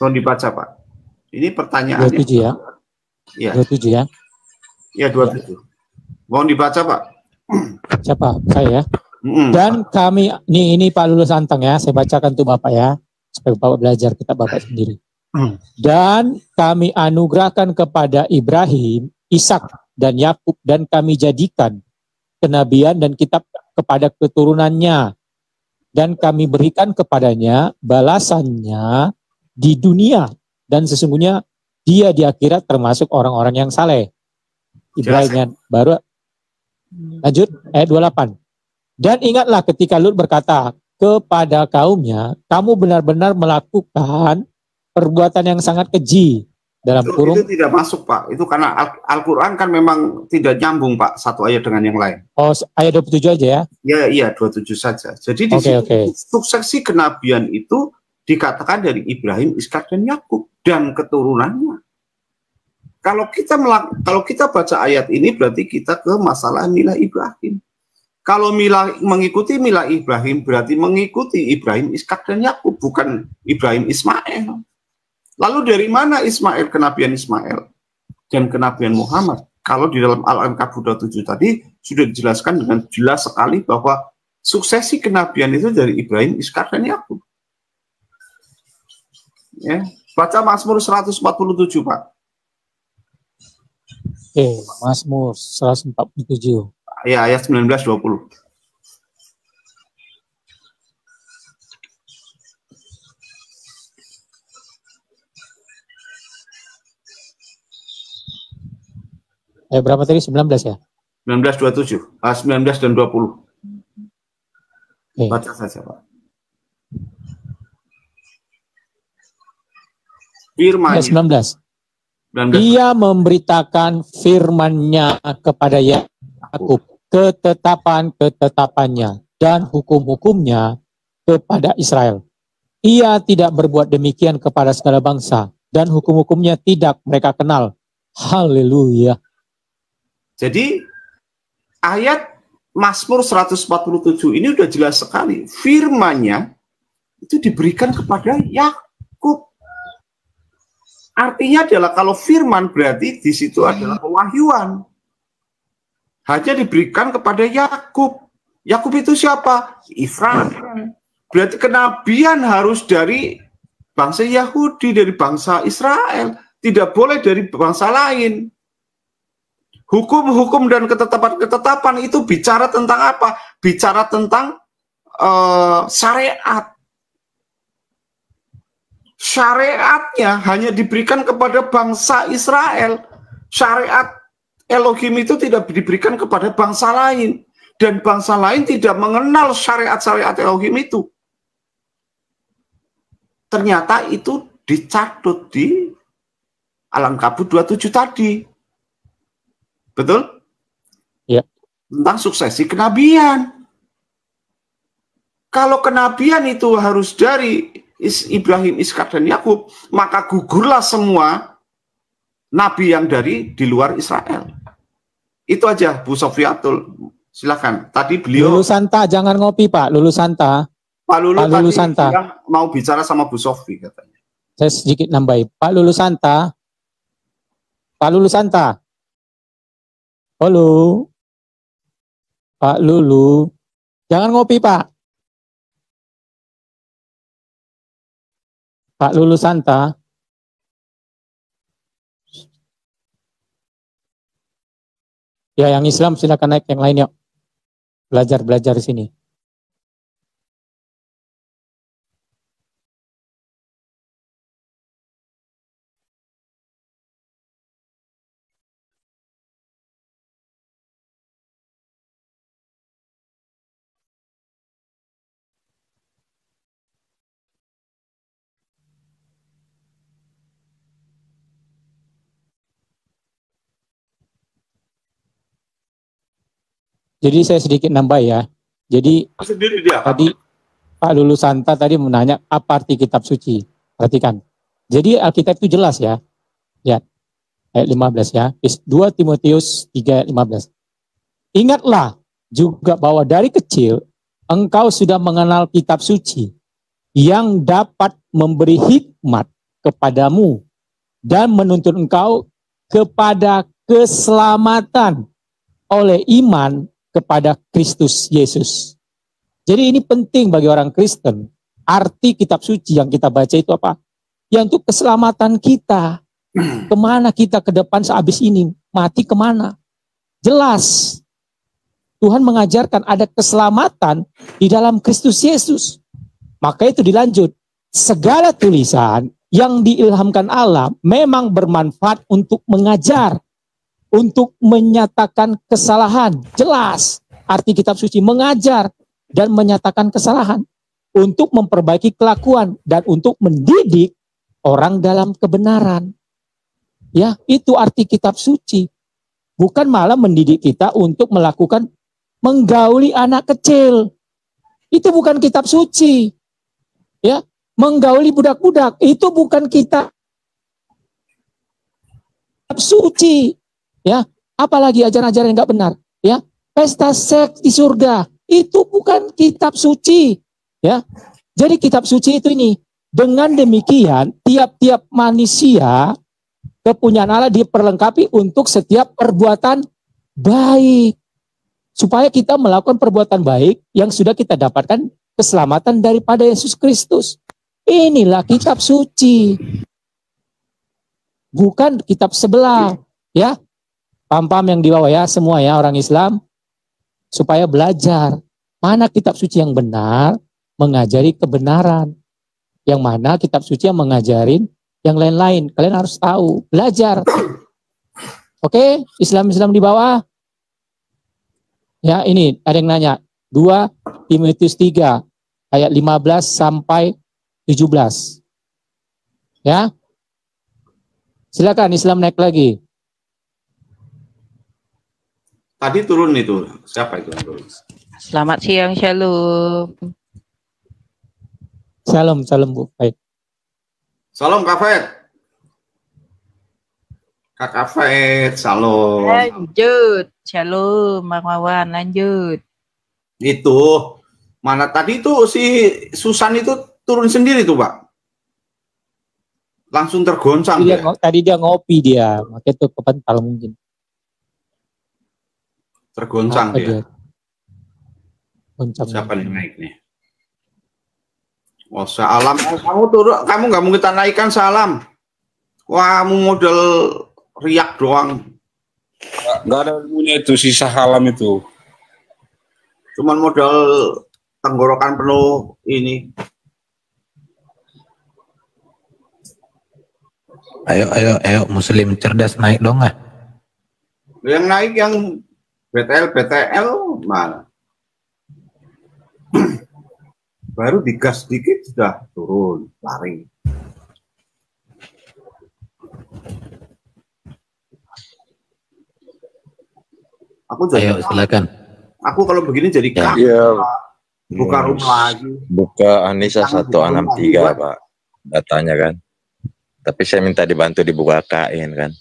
Mohon dibaca, Pak. Ini pertanyaannya. 27 ya? Iya. 27 ya? Iya, 27. Mohon dibaca, Pak. Siapa? Saya ya? Dan kami, ini Pak Lulus Anteng ya, saya bacakan tuh Bapak ya, supaya Bapak belajar, kita Bapak sendiri. Dan kami anugerahkan kepada Ibrahim, Ishak, dan Yakub, dan kami jadikan kenabian dan kitab kepada keturunannya, dan kami berikan kepadanya balasannya di dunia, dan sesungguhnya dia di akhirat termasuk orang-orang yang saleh. Ibrahim baru lanjut ayat 28. Dan ingatlah ketika Lut berkata kepada kaumnya, kamu benar-benar melakukan perbuatan yang sangat keji. Dalam kurung itu tidak masuk, Pak. Itu karena Al-Quran kan memang tidak nyambung, Pak, satu ayat dengan yang lain. Oh, ayat 27 aja ya? Iya, 27 saja. Jadi di suksesi kenabian itu dikatakan dari Ibrahim, Ishak, dan Yakub dan keturunannya. Kalau kita baca ayat ini berarti kita ke masalah milah Ibrahim. Kalau mengikuti milah Ibrahim berarti mengikuti Ibrahim, Ishak, dan Yakub, bukan Ibrahim, Ismail. Lalu dari mana Ismail, kenabian Ismail dan kenabian Muhammad? Kalau di dalam Al-Ankabut 27 tadi sudah dijelaskan dengan jelas sekali bahwa suksesi kenabian itu dari Ibrahim, Ishak, dan Yakub. Ya, baca Mazmur 147, Pak. Oke, Mazmur 147. Ya, ayat 19-20. Berapa tadi? 19 ya? 19-27. 19 dan 20. Baca saja, Pak. Firman 19. Ia memberitakan firman-Nya kepada Yakub, ketetapan-ketetapannya dan hukum-hukumnya kepada Israel. Ia tidak berbuat demikian kepada segala bangsa, dan hukum-hukumnya tidak mereka kenal. Haleluya. Jadi ayat Mazmur 147 ini udah jelas sekali. Firman-Nya itu diberikan kepada Yakub. Artinya adalah kalau firman berarti di situ adalah pewahyuan. Hanya diberikan kepada Yakub. Yakub itu siapa? Israel. Berarti kenabian harus dari bangsa Yahudi, dari bangsa Israel. Tidak boleh dari bangsa lain. Hukum-hukum dan ketetapan-ketetapan itu bicara tentang apa? Bicara tentang syariat. Syariatnya hanya diberikan kepada bangsa Israel. Syariat Elohim itu tidak diberikan kepada bangsa lain. Dan bangsa lain tidak mengenal syariat-syariat Elohim itu. Ternyata itu dicatut di Al-Ankabut 27 tadi. Betul? Ya. tentang suksesi kenabian. Kalau kenabian itu harus dari Ibrahim, Ishak, dan Yakub, maka gugurlah semua nabi yang dari di luar Israel. Itu aja, Bu Sofiatul. Silakan. Tadi beliau. Lulu Santa, jangan ngopi Pak. Lulu Santa. Pak Lulu Pak Lulu tadi Santa mau bicara sama Bu Sofi katanya. Saya sedikit nambahin. Pak Lulu Santa. Pak Lulu Santa. Halo. Pak Lulu. Jangan ngopi Pak. Pak Lulu Santa. Ya, yang Islam silakan naik, yang lain yuk. Belajar di sini. Jadi saya sedikit nambah ya. Jadi tadi Pak Lulu Santa tadi menanya apa arti kitab suci. Perhatikan. Jadi Alkitab itu jelas ya. Lihat. Ayat 15 ya. 2 Timotius 3 ayat 15. Ingatlah juga bahwa dari kecil engkau sudah mengenal kitab suci yang dapat memberi hikmat kepadamu dan menuntun engkau kepada keselamatan oleh iman kepada Kristus Yesus. Jadi ini penting bagi orang Kristen. Arti kitab suci yang kita baca itu apa? Ya untuk keselamatan kita. Kemana kita ke depan sehabis ini? Mati kemana? Jelas. Tuhan mengajarkan ada keselamatan di dalam Kristus Yesus. Maka itu dilanjut. Segala tulisan yang diilhamkan Allah memang bermanfaat untuk mengajar, untuk menyatakan kesalahan. Jelas arti kitab suci, mengajar dan menyatakan kesalahan, untuk memperbaiki kelakuan dan untuk mendidik orang dalam kebenaran. Ya, itu arti kitab suci. Bukan malah mendidik kita untuk melakukan menggauli anak kecil. Itu bukan kitab suci. Ya, menggauli budak-budak itu bukan kitab suci. Ya, apalagi ajaran-ajaran yang enggak benar, ya. Pesta seks di surga itu bukan kitab suci, ya. Jadi kitab suci itu ini. Dengan demikian, tiap-tiap manusia kepunyaan Allah diperlengkapi untuk setiap perbuatan baik. Supaya kita melakukan perbuatan baik yang sudah kita dapatkan keselamatan daripada Yesus Kristus. Inilah kitab suci. Bukan kitab sebelah, ya. Paham-paham yang di bawah ya, semua ya orang Islam, supaya belajar mana kitab suci yang benar, mengajari kebenaran. Yang mana kitab suci yang mengajarin yang lain-lain. Kalian harus tahu, belajar. Oke, Islam-Islam di bawah. Ya, ini ada yang nanya. 2 Timotius 3 ayat 15 sampai 17. Ya. Silakan Islam naik lagi. Tadi turun itu, siapa itu yang turun? Selamat siang, Shalom. Shalom Bu. Baik. Salam Kak Fet. Kak Fet, salam. Lanjut, Shalom, Bang Wawan, lanjut. Itu, mana tadi tuh si Susan itu turun sendiri tuh Pak? Langsung tergoncang. Tadi dia ngopi dia, makanya itu kepental mungkin. Tergoncang dia. Goncang. Siapa nih naik nih? Oh, salam. Kamu turun, kamu nggak mau kita naikkan salam. Wah, kamu model riak doang. Nggak ada ilmunya itu, sisa salam itu. Cuman modal tenggorokan penuh ini. Ayo, Muslim cerdas naik dong ah. Yang naik yang BTL mana? Baru digas sedikit sudah turun, lari. Ayo silakan. Aku kalau begini jadi kaget. Iya. Buka rumah lagi. Buka Anissa 163 Pak datanya kan. Tapi saya minta dibantu dibukain kan.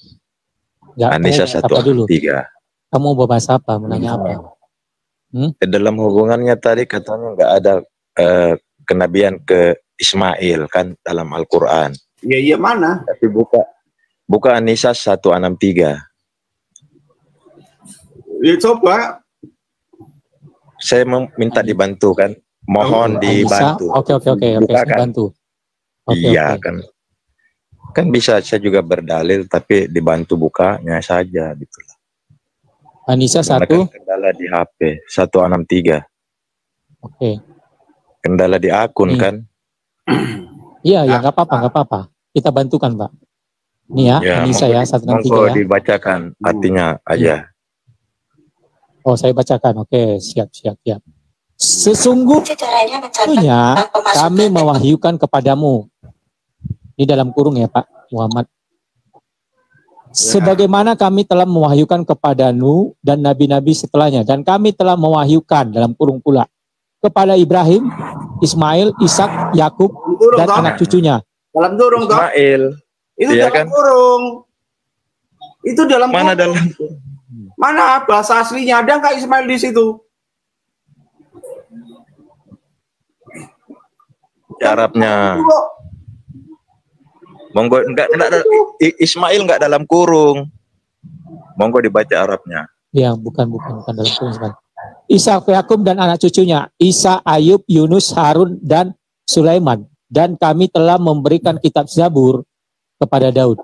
Ya, Anissa apa dulu? 163. Kamu mau bahas apa? Menanya apa? Dalam hubungannya tadi katanya nggak ada kenabian ke Ismail kan dalam Al-Quran. Iya mana? Tapi buka Anissa 163. Ya coba. Saya minta dibantu kan. Mohon dibantu. Oke. Saya bantu. Iya kan. Kan bisa saya juga berdalil tapi dibantu bukanya saja gitu. Anissa 1. Kendala di HP 163. Oke. Kendala di akun kan? Iya, ya nggak apa-apa. Kita bantukan, Pak. Ini ya, Anissa ya 163 ya. Dibacakan artinya aja. Oh, saya bacakan. Oke, siap. Sesungguhnya kami mewahyukan kepadamu. Ini dalam kurung ya, Pak Muhammad. Sebagaimana kami telah mewahyukan kepada Nuh dan nabi-nabi setelahnya. Dan kami telah mewahyukan dalam kurung pula kepada Ibrahim, Ismail, Ishak, Yakub, dan anak cucunya. Dalam kurung toh? Ismail. Itu iya dalam kan? kurung. Itu dalam mana kurung. dalam Mana bahasa aslinya ada nggak Ismail di situ? Arabnya. Monggo enggak Ismail enggak dalam kurung. Monggo dibaca Arabnya. Ya, bukan dalam kurung. Ishak, Yakub dan anak cucunya, Isa, Ayub, Yunus, Harun dan Sulaiman. Dan kami telah memberikan kitab Zabur kepada Daud.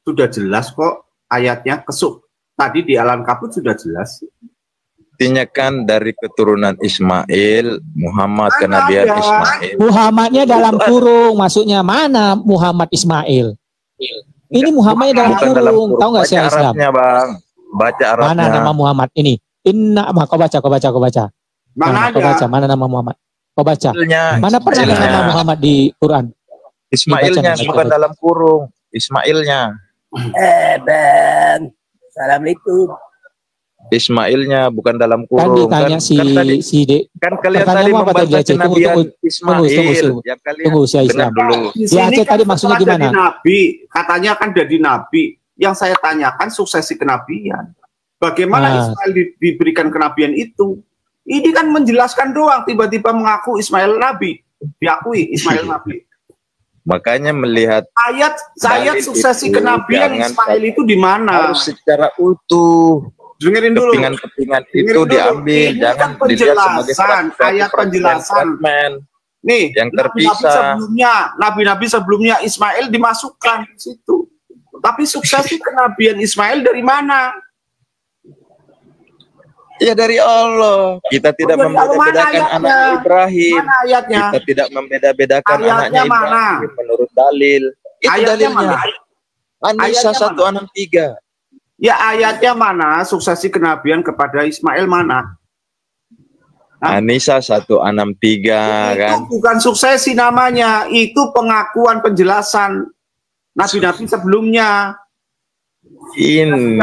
Sudah jelas kok ayatnya kesuk. Tadi di Alam Kabut sudah jelas. Artinya kan dari keturunan Ismail, Muhammad kenabian Ismail. Muhammadnya dalam kurung, maksudnya mana Muhammad Ismail? Ini Muhammadnya dalam kurung, tahu nggak sih Islam? Arabnya, Bang. Baca Arabnya. Mana nama Muhammad ini? Inna, kau baca. Mana kau baca, mana nama Muhammad? Kau baca. Mana pernah ada nama Muhammad di Quran? Ismailnya bukan dalam kurung. Ismailnya. Ben. Assalamualaikum. Ismailnya bukan dalam Kan kurung. ditanya Kan kalian tadi membaca kenabian Ismail. Ya kalian dengar dulu. Di sini tadi maksudnya gimana? Nabi, katanya kan jadi nabi. Yang saya tanyakan suksesi kenabian. Bagaimana Ismail diberikan kenabian itu? Ini kan menjelaskan doang, tiba-tiba mengaku Ismail nabi, diakui Ismail nabi. Makanya melihat ayat suksesi kenabian Ismail itu di mana? Harus secara utuh. Dengerin dulu. Kepingan itu diambil, ini jangan kan penjelasan, ayat penjelasan. Nih, yang terpisah. Nabi-nabi sebelumnya Ismail dimasukkan di situ. Tapi suksesi kenabian Ismail dari mana? Ya dari Allah. Kita tidak membeda-bedakan anak Ibrahim. Mana ayatnya? Kita tidak membeda-bedakan anaknya Ibrahim menurut dalil. Itu ayatnya dalilnya. Anissa 163. Ya ayatnya mana? Suksesi kenabian kepada Ismail mana? Anissa 163 kan. Itu bukan suksesi namanya. Itu pengakuan penjelasan nabi-nabi sebelumnya. Ini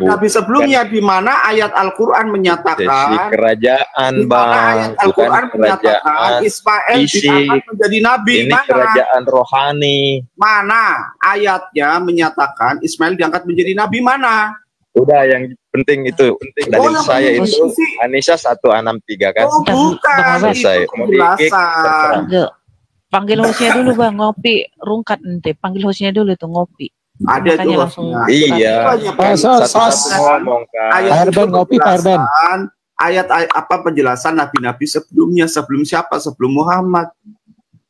nabi sebelumnya di mana ayat Al-Quran menyatakan kerajaan, Bang, Al-Quran menyatakan Ismail diangkat menjadi nabi. Ini mana? Kerajaan rohani. Mana ayatnya menyatakan Ismail diangkat menjadi nabi, mana? Udah, yang penting itu dalil saya itu Anissa 163 kan. Oh, bukan. Selesai. Panggil hostnya dulu, Bang, ngopi rungkat nanti. Panggil hostnya dulu tuh ngopi. Ada itu iya. Ayat ngopi ayat apa penjelasan nabi-nabi sebelumnya, sebelum siapa? Sebelum Muhammad.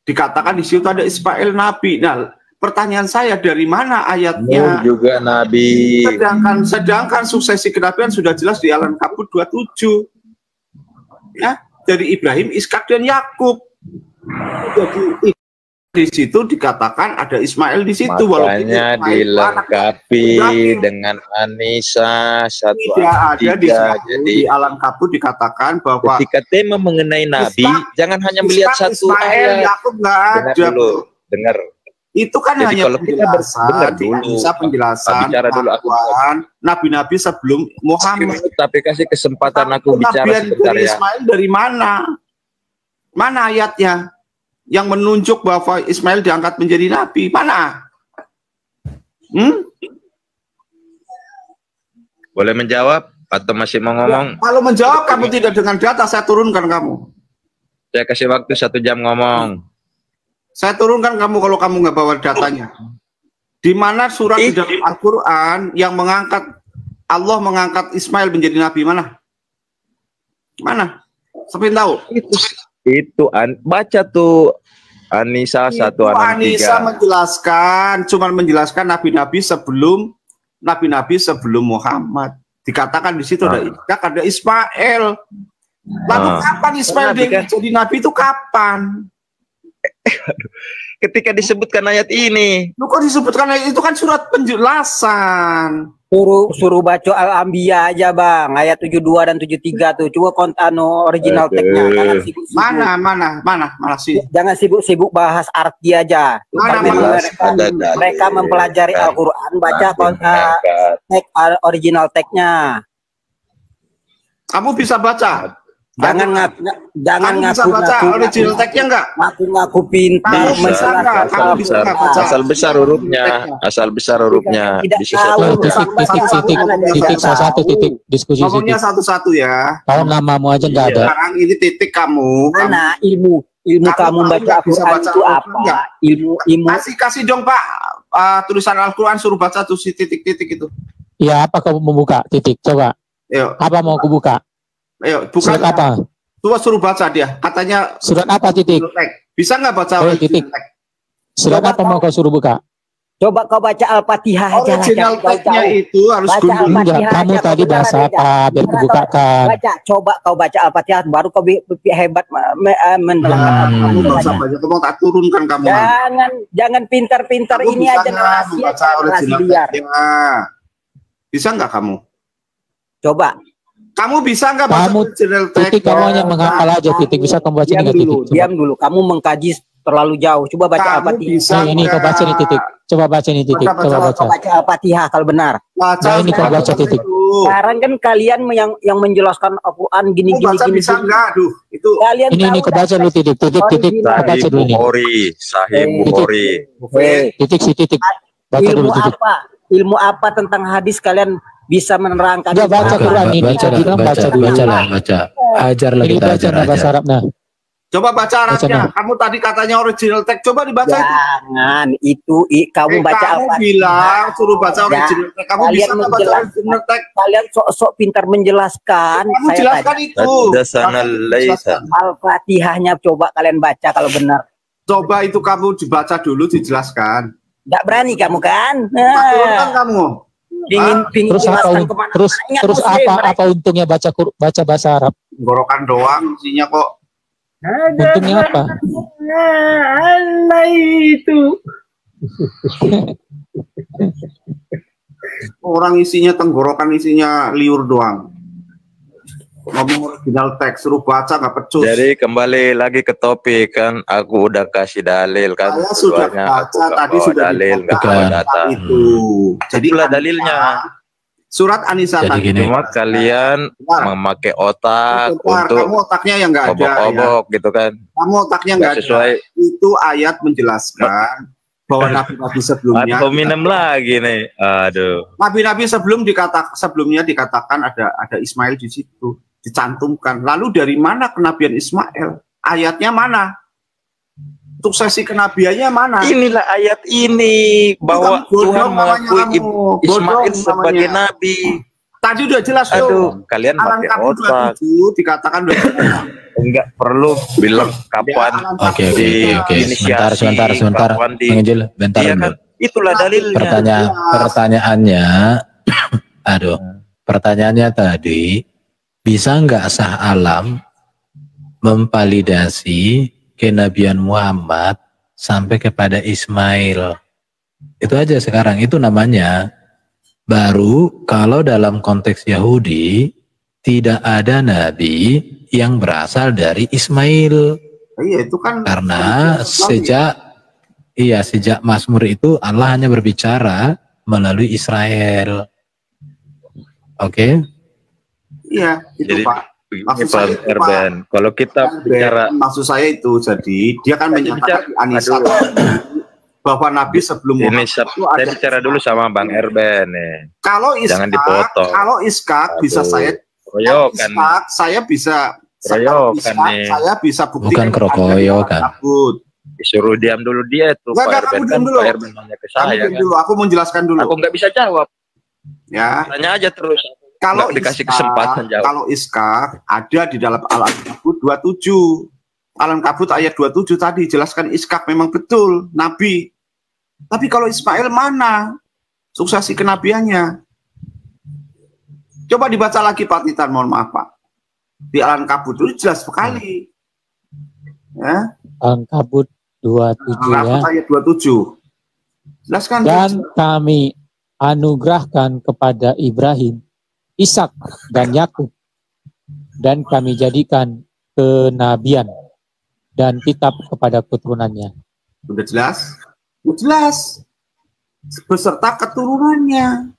Dikatakan di situ ada Ismail nabi. Nah, pertanyaan saya dari mana ayatnya? Juga nabi. Sedangkan suksesi kenabian sudah jelas di Alam Kabut 27. Ya, dari Ibrahim, Ishak dan Yakub. Jadi di situ dikatakan ada Ismail di situ. Makanya dilengkapi dengan Anissa 163. Jadi di Alam Kabut dikatakan bahwa ketika tema mengenai Nabi, jangan hanya melihat satu ayat. Yakub nggak ada. Dengar. Itu kan Jadi hanya kalau kita benar dulu, bisa penjelasan bicara dulu aku nabi-nabi sebelum Muhammad. Tapi kasih kesempatan aku bicara sebentar dari ya. Ismail dari mana? Mana ayatnya yang menunjuk bahwa Ismail diangkat menjadi nabi? Mana? Boleh menjawab atau masih mau ngomong? Ya, kalau menjawab kamu tidak dengan data, saya turunkan kamu. Saya kasih waktu 1 jam ngomong. Saya turunkan kamu kalau kamu nggak bawa datanya. Di mana surat di dalam Al-Quran yang Allah mengangkat Ismail menjadi nabi, mana? Mana? Siapa yang tahu? Itu baca tuh Anisa 1 Anisa menjelaskan, cuman menjelaskan nabi-nabi sebelum Muhammad. Dikatakan di situ ada Ismail. Lalu kapan Ismail jadi nabi itu kapan? Ketika disebutkan ayat ini. Lu kok disebutkan ayat itu kan surat penjelasan. Suruh baca Al-Anbiya aja Bang, ayat 72 dan 73 tuh. Coba original tag-nya. Jangan sibuk-sibuk. Mana sih? Jangan sibuk-sibuk bahas arti aja. Mereka mempelajari Al-Quran, baca tag original tag-nya. Kamu bisa baca? Jangan ngaku original tag-nya enggak? Ngaku pintar. Asal besar hurufnya. Bisa titik satu titik diskusi. Ngomongnya satu-satu ya. Kalau namamu aja nggak ada. Sekarang ini titik kamu. Mana ilmu kamu baca Al-Quran itu apa? Ilmu. Kasih dong Pak tulisan Al-Quran, suruh baca tuh si titik-titik itu. Ya, apa kamu membuka titik? Coba. Ayo. Apa mau aku buka? Ayo, bukan. Surat apa? Coba suruh baca dia. Katanya surat apa titik? Bisa nggak baca titik? Surat apa mau kau suruh buka? Coba kau baca Al-Fatihah aja. Original tag-nya itu harus enggak, kamu tadi bahasa apa? Biar kubukakan. Coba kau baca Al-Fatihah baru kau hebat menerangkan. Kamu tak turunkan kamu. Jangan pintar-pintar ini aja narasi liar. Bisa nggak kamu? Coba. Kamu bisa nggak baca original tag? Titik kamu hanya menghafal aja titik. Bisa kamu baca dengan titik. Diam dulu. Kamu mengkaji terlalu jauh. Coba baca Al-Fatihah. Ini kau baca nih titik. Coba baca nih titik. Coba baca. Baca Al-Fatihah kalau benar. Ini kau baca titik. Sekarang kan kalian yang menjelaskan Al-Quran gini. Bisa nggak? Aduh, itu. Ini kau baca dulu titik. Kau baca dulu nih. Sahih Bukhari. Titik si titik. Baca dulu titik. Ilmu apa tentang hadis kalian bisa menerangkan? Dia baca Quran ini. Baca. Ajarlah kita ajar. Bahasa Arab nah. Coba baca Arabnya. Kamu tadi katanya original tag. Coba dibaca. Jangan itu kamu baca Kamu apa? bilang suruh baca original tag. Kamu bisa nggak baca original tag? Kalian sok pintar menjelaskan. Kamu jelaskan itu. Al-Fatihahnya coba kalian baca kalau benar. Coba itu kamu dibaca dulu, dijelaskan. Nggak berani kamu kan? Kan kamu. Terus apa untungnya baca bahasa Arab? Gorokan doang isinya kok. Untungnya apa? Allah itu. Orang isinya tenggorokan, isinya liur doang. Ngomong original teks, suruh baca nggak pecus. Jadi kembali lagi ke topik kan, aku udah kasih dalil kan. Saya sudah baca tadi, sudah dalil, nggak bawa data. Itu. Jadi itulah dalilnya. Surat An-Nisa tadi. Cuma kalian memakai otak untuk kamu otaknya yang nggak ada. Obok gitu kan. Kamu otaknya nggak ada. Itu ayat menjelaskan bahwa nabi-nabi sebelumnya. Hominem lagi nih. Aduh. Nabi-nabi sebelumnya dikatakan ada Ismail di situ. Dicantumkan. Lalu dari mana kenabian Ismail? Ayatnya mana? Suksesi kenabiannya mana? Inilah ayat ini bahwa Tuhan mengakui Ismail sebagai nabi. Tadi udah jelas. Aduh, kalian pakai otak. Dikatakan udah enggak perlu bilang kapan. Oke. Sebentar. Mengejel, bentar. Iya kan? Itulah dalilnya. Pertanyaannya, pertanyaannya tadi, bisa nggak sah alam memvalidasi kenabian Muhammad sampai kepada Ismail? Itu aja sekarang, itu namanya. Baru kalau dalam konteks Yahudi tidak ada nabi yang berasal dari Ismail. Iya, itu kan karena sejak Iya, sejak Mazmur itu Allah hanya berbicara melalui Israel. Oke? Iya, itu Jadi, Pak. Maksud Pak saya itu, Erben, kalau kita bicara, maksud saya itu, jadi dia kan menyatakan di Anisa bahwa Nabi sebelum ini Muhammad itu saya ada bicara dulu sama Bang Erben nih. Kalau Jangan dipotong. Kalau Iskak bisa saya Royokan. Iskak, saya bisa Royokan nih. Saya bisa buktikan. Bukan keroyokan. Disuruh diam dulu dia tuh. Enggak, kamu diam dulu. Pak Erben nanya ke saya kan. Dulu, aku mau jelaskan dulu. Aku nggak bisa jawab. Ya. Tanya aja terus. Kalau dikasih kesempatan jawab. Kalau Iskak ada di dalam Al-Ankabut 27. Al-Ankabut ayat 27 tadi jelaskan Iskak memang betul nabi. Tapi kalau Ismail mana suksesi kenabiannya? Coba dibaca lagi Pak Titan, mohon maaf Pak. Di Al-Ankabut itu jelas sekali. Ya. Al-Ankabut 27 ya. Ayat 27. Jelaskan. Dan kami anugerahkan kepada Ibrahim, Ishak dan Yakub, dan kami jadikan kenabian dan kitab kepada keturunannya. Sudah jelas? Sudah jelas. Beserta keturunannya.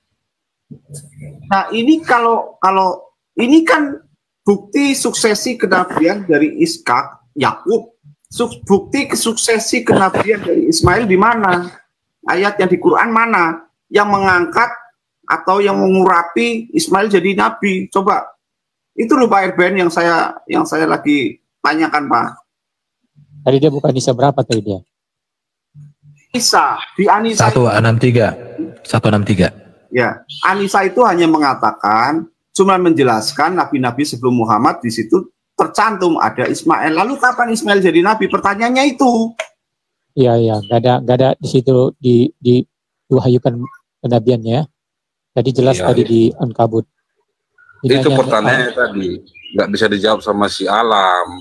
Nah, ini kalau ini kan bukti suksesi kenabian dari Ishak, Yakub. Bukti suksesi kenabian dari Ismail di mana? Ayat yang di Quran mana? Yang mengangkat atau yang mengurapi Ismail jadi nabi? Coba. Itu loh Pak Erben yang saya lagi tanyakan, Pak. Tadi dia bukan Isa berapa tadi dia? Isa di Anisa 163. Ya, Anisa itu hanya mengatakan, cuma menjelaskan nabi-nabi sebelum Muhammad, di situ tercantum ada Ismail. Lalu kapan Ismail jadi nabi? Pertanyaannya itu. Iya, nggak ada di situ diwahyukan kenabiannya. Tadi jelas tadi di Ankabut. Itu pertanyaannya tadi nggak bisa dijawab sama si Alam.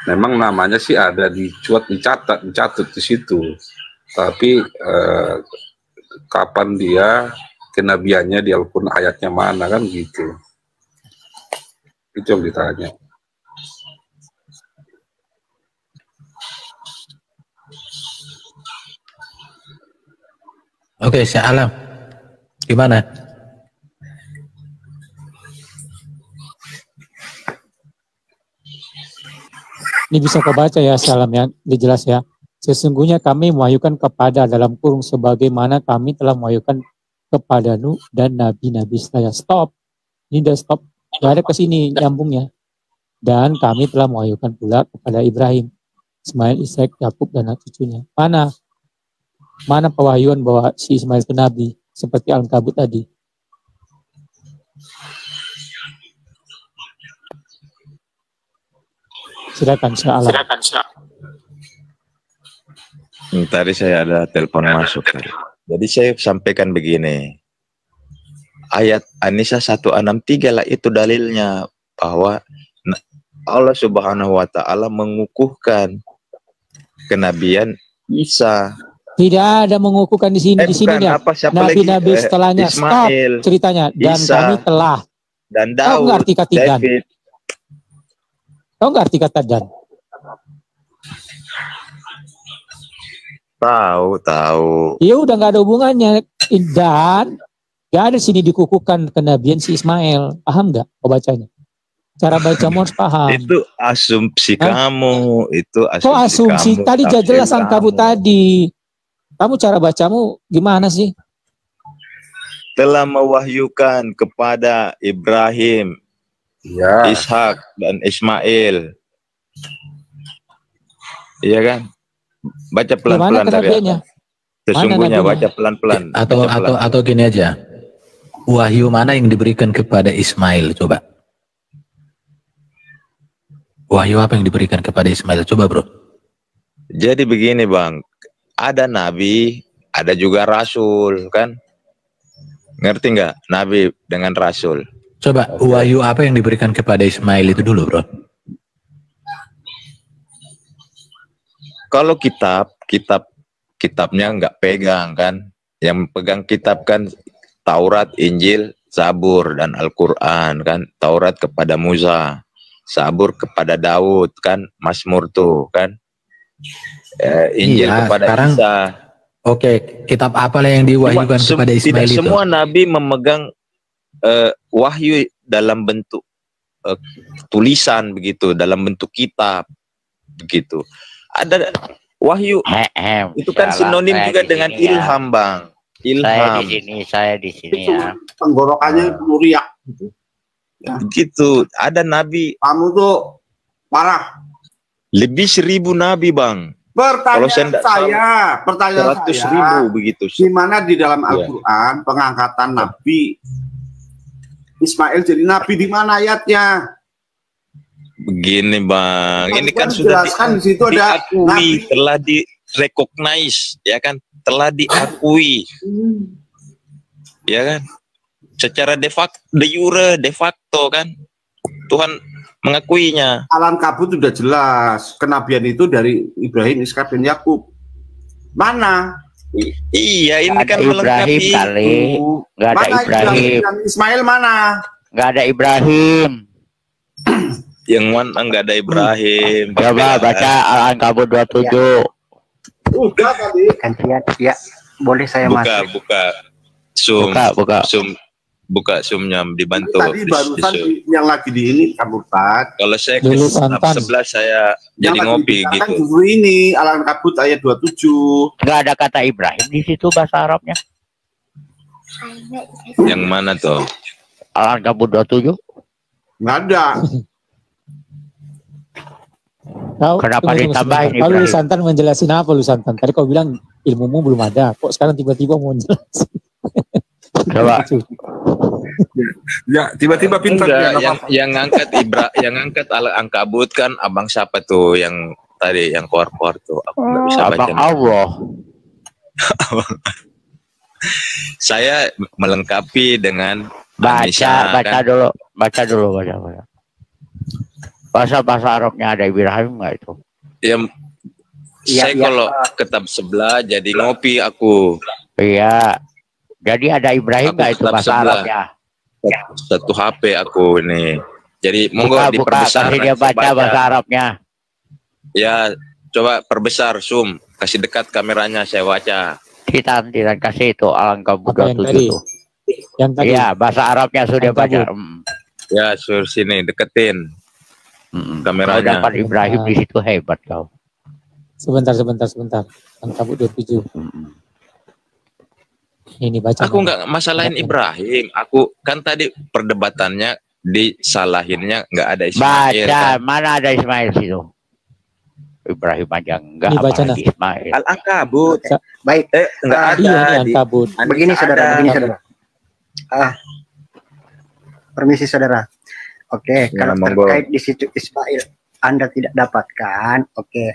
Memang namanya sih ada dicatat di situ. Tapi kapan dia kenabiannya di Al-Quran ayatnya mana kan gitu. Itu yang ditanya. Oke, Syekh Alam. Gimana? Ini bisa kau baca ya, Salam ya, dijelas ya. Sesungguhnya kami mewahyukan kepada dalam kurung sebagaimana kami telah mewahyukan kepada Nuh dan nabi-nabi setelahnya. Stop. Ini udah stop. Gak ada kesini nyambungnya. Dan kami telah mewahyukan pula kepada Ibrahim, Ismail, Ishak, Yakub dan anak cucunya. Mana pewahyuan bahwa si Ismail itu nabi seperti Al-Ankabut tadi? Silakan Syah. Tadi saya ada telepon masuk tadi. Jadi saya sampaikan begini. Ayat An-Nisa 163 lah itu dalilnya bahwa Allah Subhanahu wa taala mengukuhkan kenabian Isa. Tidak ada mengukuhkan di sini. Di sini ya. Nabi-nabi setelahnya. Ismail, stop ceritanya. Dan Isa, kami telah. Dan Daud, Kau ngerti kata dan? Kau nggak arti kata dan? Tahu. Ya udah nggak ada hubungannya. Dan nggak ada sini dikukuhkan kenabian si Ismail. Paham nggak? Kau bacanya? Cara bacamu harus paham. Itu asumsi kamu. Itu asumsi. Kok asumsi? Kamu, tadi jelas Ankabut tadi. Kamu cara bacamu gimana sih? Telah mewahyukan kepada Ibrahim, Ishak dan Ismail. Iya kan? Baca pelan-pelan tadi. Sesungguhnya baca pelan-pelan. Atau gini aja. Wahyu mana yang diberikan kepada Ismail? Coba. Wahyu apa yang diberikan kepada Ismail? Coba, Bro. Jadi begini, Bang. Ada nabi, ada juga rasul, kan? Ngerti nggak? Nabi dengan rasul. Coba, wahyu apa yang diberikan kepada Ismail itu dulu, Bro? Kalau kitabnya nggak pegang, kan? Yang pegang kitab kan Taurat, Injil, Zabur, dan Al-Quran, kan? Taurat kepada Musa, Zabur kepada Daud, kan? Mazmur tuh, kan? Injil kepada sekarang, Isa. Oke, kitab apa yang diwahyukan kepada Ismail tidak itu? semua nabi memegang wahyu dalam bentuk tulisan begitu, dalam bentuk kitab begitu. Ada wahyu itu kan sinonim juga dengan ilham, Bang. Ilham. Saya di sini ya. Tenggorokannya muriak gitu. Ya. Begitu. Ada nabi. Kamu tuh parah. Lebih 1000 nabi, Bang. Pertanyaan saya 100.000 begitu. Di mana di dalam Al-Quran pengangkatan Nabi Ismail jadi nabi, di mana ayatnya? Begini, Bang. Ini kan sudah di situ ada diakui, telah di-recognize, ya kan? Telah diakui. Ya kan? Secara de jure, de facto kan? Tuhan mengakuinya. Alam kabut sudah jelas. Kenabian itu dari Ibrahim, Ishak dan Yakub. Mana? Iya, ini kan Ibrahim kali. Nggak ada Ibrahim. Ismail mana? Nggak ada Ibrahim. Yang mana nggak ada Ibrahim? Coba baca Al-Ankabut 27. Udah tadi. Gantian, ya. Boleh saya masuk? Buka. Zoom. Buka. Zoom. Buka zoomnya, dibantu. Tadi barusan yang lagi di ini Kamu Pak. Kalau saya ke sebelah saya yang jadi ngopi gitu. Kan ini Al-Ankabut ayat 27. Nggak ada kata Ibrahim di situ bahasa Arabnya. Yang mana tuh? Al-Ankabut 27. Nggak ada. Kenapa ditambahin Ibrahim? Lalu Santan menjelasin apa lu Santan? Tadi kau bilang ilmumu belum ada. Kok sekarang tiba-tiba mau jelasin? Coba. Ya, tiba-tiba pintar. Yang ngangkat Al-Ankabut kan abang siapa tuh yang tadi yang keluar tuh? Aku nggak bisa baca. Abang Allah. Saya melengkapi dengan baca dulu. Bahasa Arabnya ada Ibrahim nggak itu? Saya kalau kitab sebelah jadi ngopi aku. Iya. Jadi ada Ibrahim nggak itu bahasa Arabnya? Satu HP aku ini. Jadi monggo diperbesar. Kasih dia baca bahasa Arabnya. Ya, coba perbesar zoom, kasih dekat kameranya saya baca. Kita kasih itu Al-Ankabut 27 itu. Yang tadi. Iya, bahasa Arabnya sudah baca. Ya, suruh sini deketin. Kameranya. Kau dapat Ibrahim di situ hebat kau. Sebentar. Al-Ankabut 27. Ini baca. Aku nggak masalahin Ibrahim. Aku kan tadi perdebatannya disalahinnya nggak ada Ismail. Baca, kan? mana ada Ismail situ? Ibrahim aja enggak, apalagi Ismail. Al-Ankabut. Baik. Enggak ada. Iya, Al-Ankabut. Begini saudara. Permisi saudara. Oke, kalau terkait di situ Ismail Anda tidak dapatkan, oke.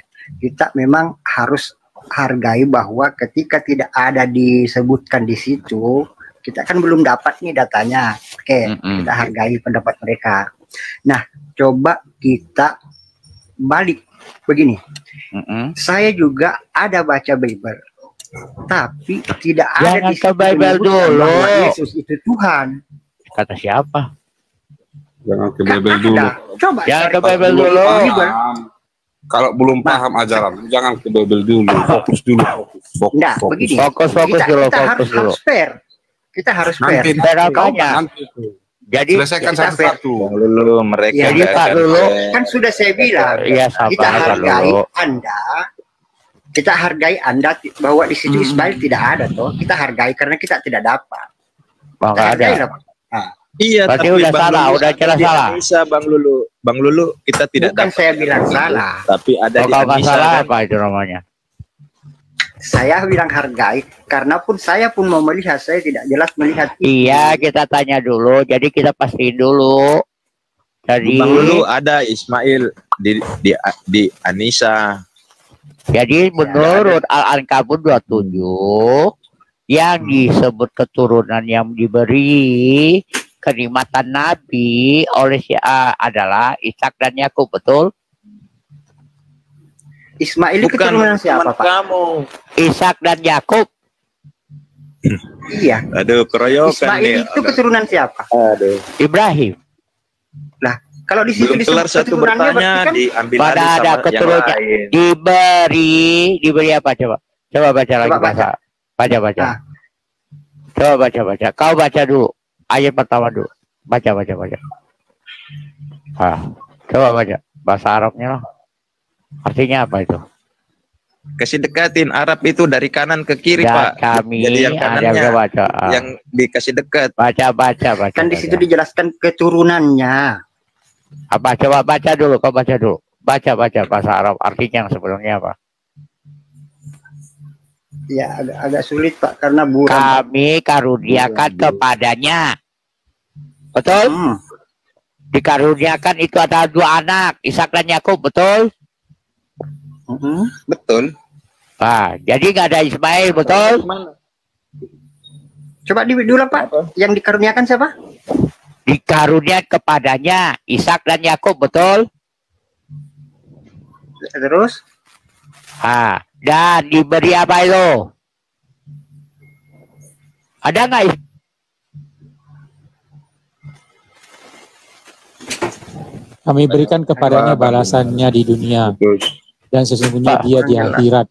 Kita memang harus hargai bahwa ketika tidak ada disebutkan di situ, kita kan belum dapat nih datanya. Oke, kita hargai pendapat mereka. Nah, coba kita balik begini. Saya juga ada baca Bible, tapi tidak ada di situ Bible dulu. Yesus itu Tuhan. Kata siapa? Jangan ke Bible dulu. Coba jangan ke Bible dulu. Kalau belum paham ajaran, jangan ke Bible dulu. Fokus dulu. Begini. Fokus dulu. Harus fair. Kita harus fair. Jadi selesaikan satu-satu. Dulu mereka. Jadi Pak dulu kan sudah saya bilang. Kita hargai Anda. Kita hargai Anda bahwa di situ Ismail tidak ada toh. Kita hargai karena kita tidak dapat. Nggak ada. Iya, berarti udah salah, udah jelas salah. Bisa Bang Lulu, kita tidak. Bukan saya bilang salah. Tapi ada di Anissa. Salah apa itu namanya? Saya bilang hargai, karena pun saya pun mau melihat, saya tidak jelas melihat. Iya, kita tanya dulu, jadi kita pastiin dulu. Jadi Bang Lulu ada Ismail di Anissa. Jadi menurut Al-Ankabut 27 yang disebut keturunan yang diberi kenikmatan Nabi oleh adalah Ishak dan Yakub, betul? Ismail itu keturunan siapa, Pak? Kamu. Ishak dan Yakub. Iya. Aduh, keroyokan Ismail itu keturunan siapa? Aduh. Ibrahim. Nah, Kalau di situ belum kelar satu bertanya kan diambil Pada alih ada sama yang keturunannya. lain. Diberi apa coba? Coba baca lagi bahasa. Baca. Coba baca. Kau baca dulu. Ayat pertama dulu. Baca. Coba baca. Bahasa Arabnya lah. Artinya apa itu? Kasih dekatin Arab itu dari kanan ke kiri, Dan Pak. kami Jadi yang kanannya baca. yang dikasih dekat. Baca. Kan di situ dijelaskan keturunannya. Apa? Coba baca dulu. Kau baca dulu. Baca bahasa Arab. Artinya yang sebelumnya apa? Ya agak sulit Pak karena buram. Kami karuniakan kepadanya. Betul? Dikaruniakan itu ada 2 anak, Ishak dan Yakub, betul? Betul. Jadi nggak ada Ismail, betul? Coba diulang Pak. Yang dikaruniakan siapa? Dikaruniakan kepadanya Ishak dan Yakub, betul? Terus? Dan diberi apa itu? Ada nggak? Kami berikan kepadanya balasannya di dunia, dan sesungguhnya dia di akhirat,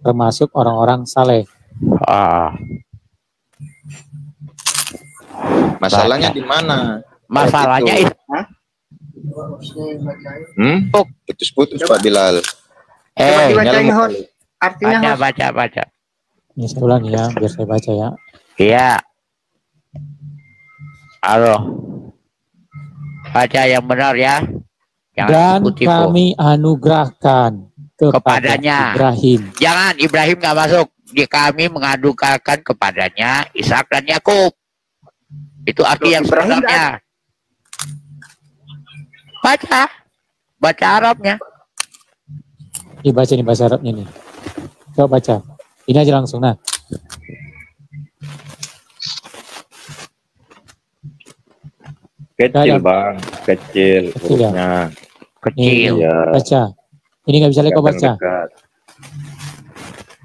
termasuk orang-orang saleh. Masalahnya di mana? Masalahnya itu. Putus-putus Pak Bilal. Coba dibacain host. Artinya baca. Ini saya ulangi ya, biar saya baca ya. Iya. Halo. Baca yang benar ya. Dan kami anugerahkan kepadanya Ibrahim. Jangan, Ibrahim nggak masuk. Kami menganugerahkan kepadanya Ishak dan Yakub. Itu arti yang sebenarnya. Baca Arabnya. Ini baca nih bahasa Arabnya nih. Coba baca. Ini aja langsung nah. Kecil Bang, kecil hurufnya. Kecil. Ya. Baca. Ini nggak bisa lagi kau baca.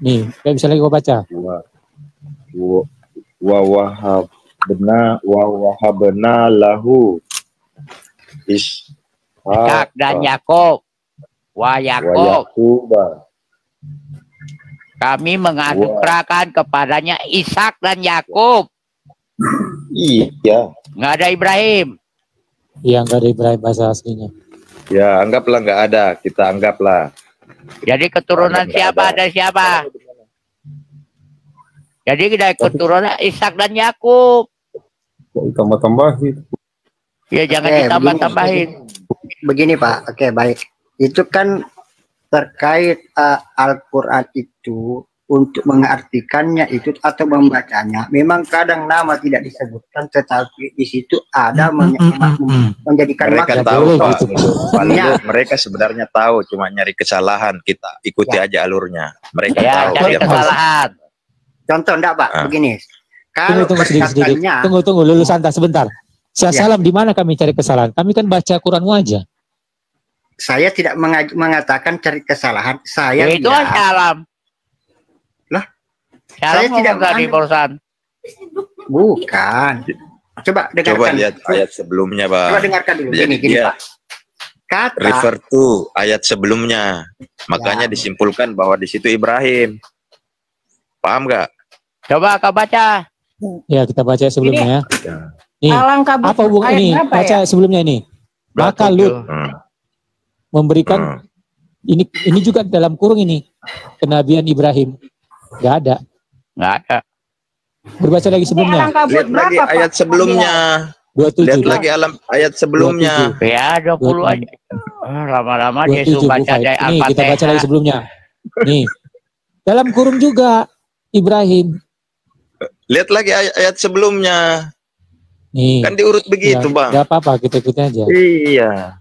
Nih, nggak bisa lagi kau baca. Wahabna lahu Ishak dan Yakub. Yakub. Kami menganugerahkan kepadanya Ishak dan Yakub. Iya. Nggak ada Ibrahim. Iya, nggak ada Ibrahim bahasa aslinya. Ya, anggaplah nggak ada. Kita anggaplah. Jadi keturunan siapa ada siapa? Jadi kita keturunan Ishak dan Yakub. Tambah-tambahin. Ya jangan ditambah-tambahin. Begini Pak, oke baik. Itu kan terkait Al-Quran itu untuk mengartikannya itu atau membacanya. Memang kadang nama tidak disebutkan, tetapi di situ ada menjadikan mereka tahu Pak. Mereka sebenarnya tahu, cuma nyari kesalahan. Kita ikuti aja alurnya. Mereka tahu. Cari kesalahan. Contoh enggak Pak? Begini. Kalau sedikit. Tunggu lulu santai sebentar. Salam di mana kami cari kesalahan? Kami kan baca Quranmu aja. Saya tidak mengatakan cari kesalahan. Saya itu salam. Lah, saya tidak di perusahaan. Bukan. Coba dengarkan. Coba lihat ayat sebelumnya, Pak. Coba dengarkan dulu. Gini, Pak. Kata refer to ayat sebelumnya. Makanya disimpulkan bahwa di situ Ibrahim. Paham nggak? Coba kau baca. Ya, kita baca sebelumnya. Nih, apa hubungan ini? Baca sebelumnya ini. Maka Lut memberikan ini juga dalam kurung ini kenabian Ibrahim. Nggak ada. Berbaca lagi sebelumnya. Lihat lagi ayat sebelumnya. 27. Lihat lagi ayat sebelumnya. 27. Ya 20 aja. Lama-lama Yesus baca dari Al-Fatihah. Nih kita baca lagi sebelumnya. Nih dalam kurung juga Ibrahim. Lihat lagi ayat sebelumnya. Nih kan diurut begitu Bang. Gak apa-apa, kita ikutin aja. Iya.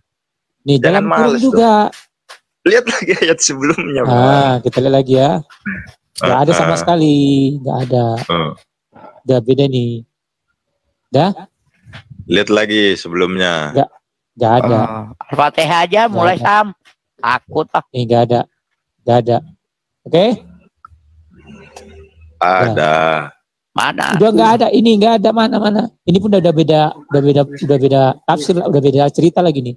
Nih jangan dalam kurung juga. Lihat lagi ayat sebelumnya Bang. Kita lihat lagi ya. Gak ada sama sekali. Gak ada. Udah beda nih. Dah. Lihat lagi sebelumnya. Gak ada. Al-Fatihah aja mulai Sam. Takut ah. Nih gak ada. Gak ada. Oke? Ada. Mana? Udah nggak ada, ini nggak ada mana. Ini pun udah beda tafsir, udah beda cerita lagi nih.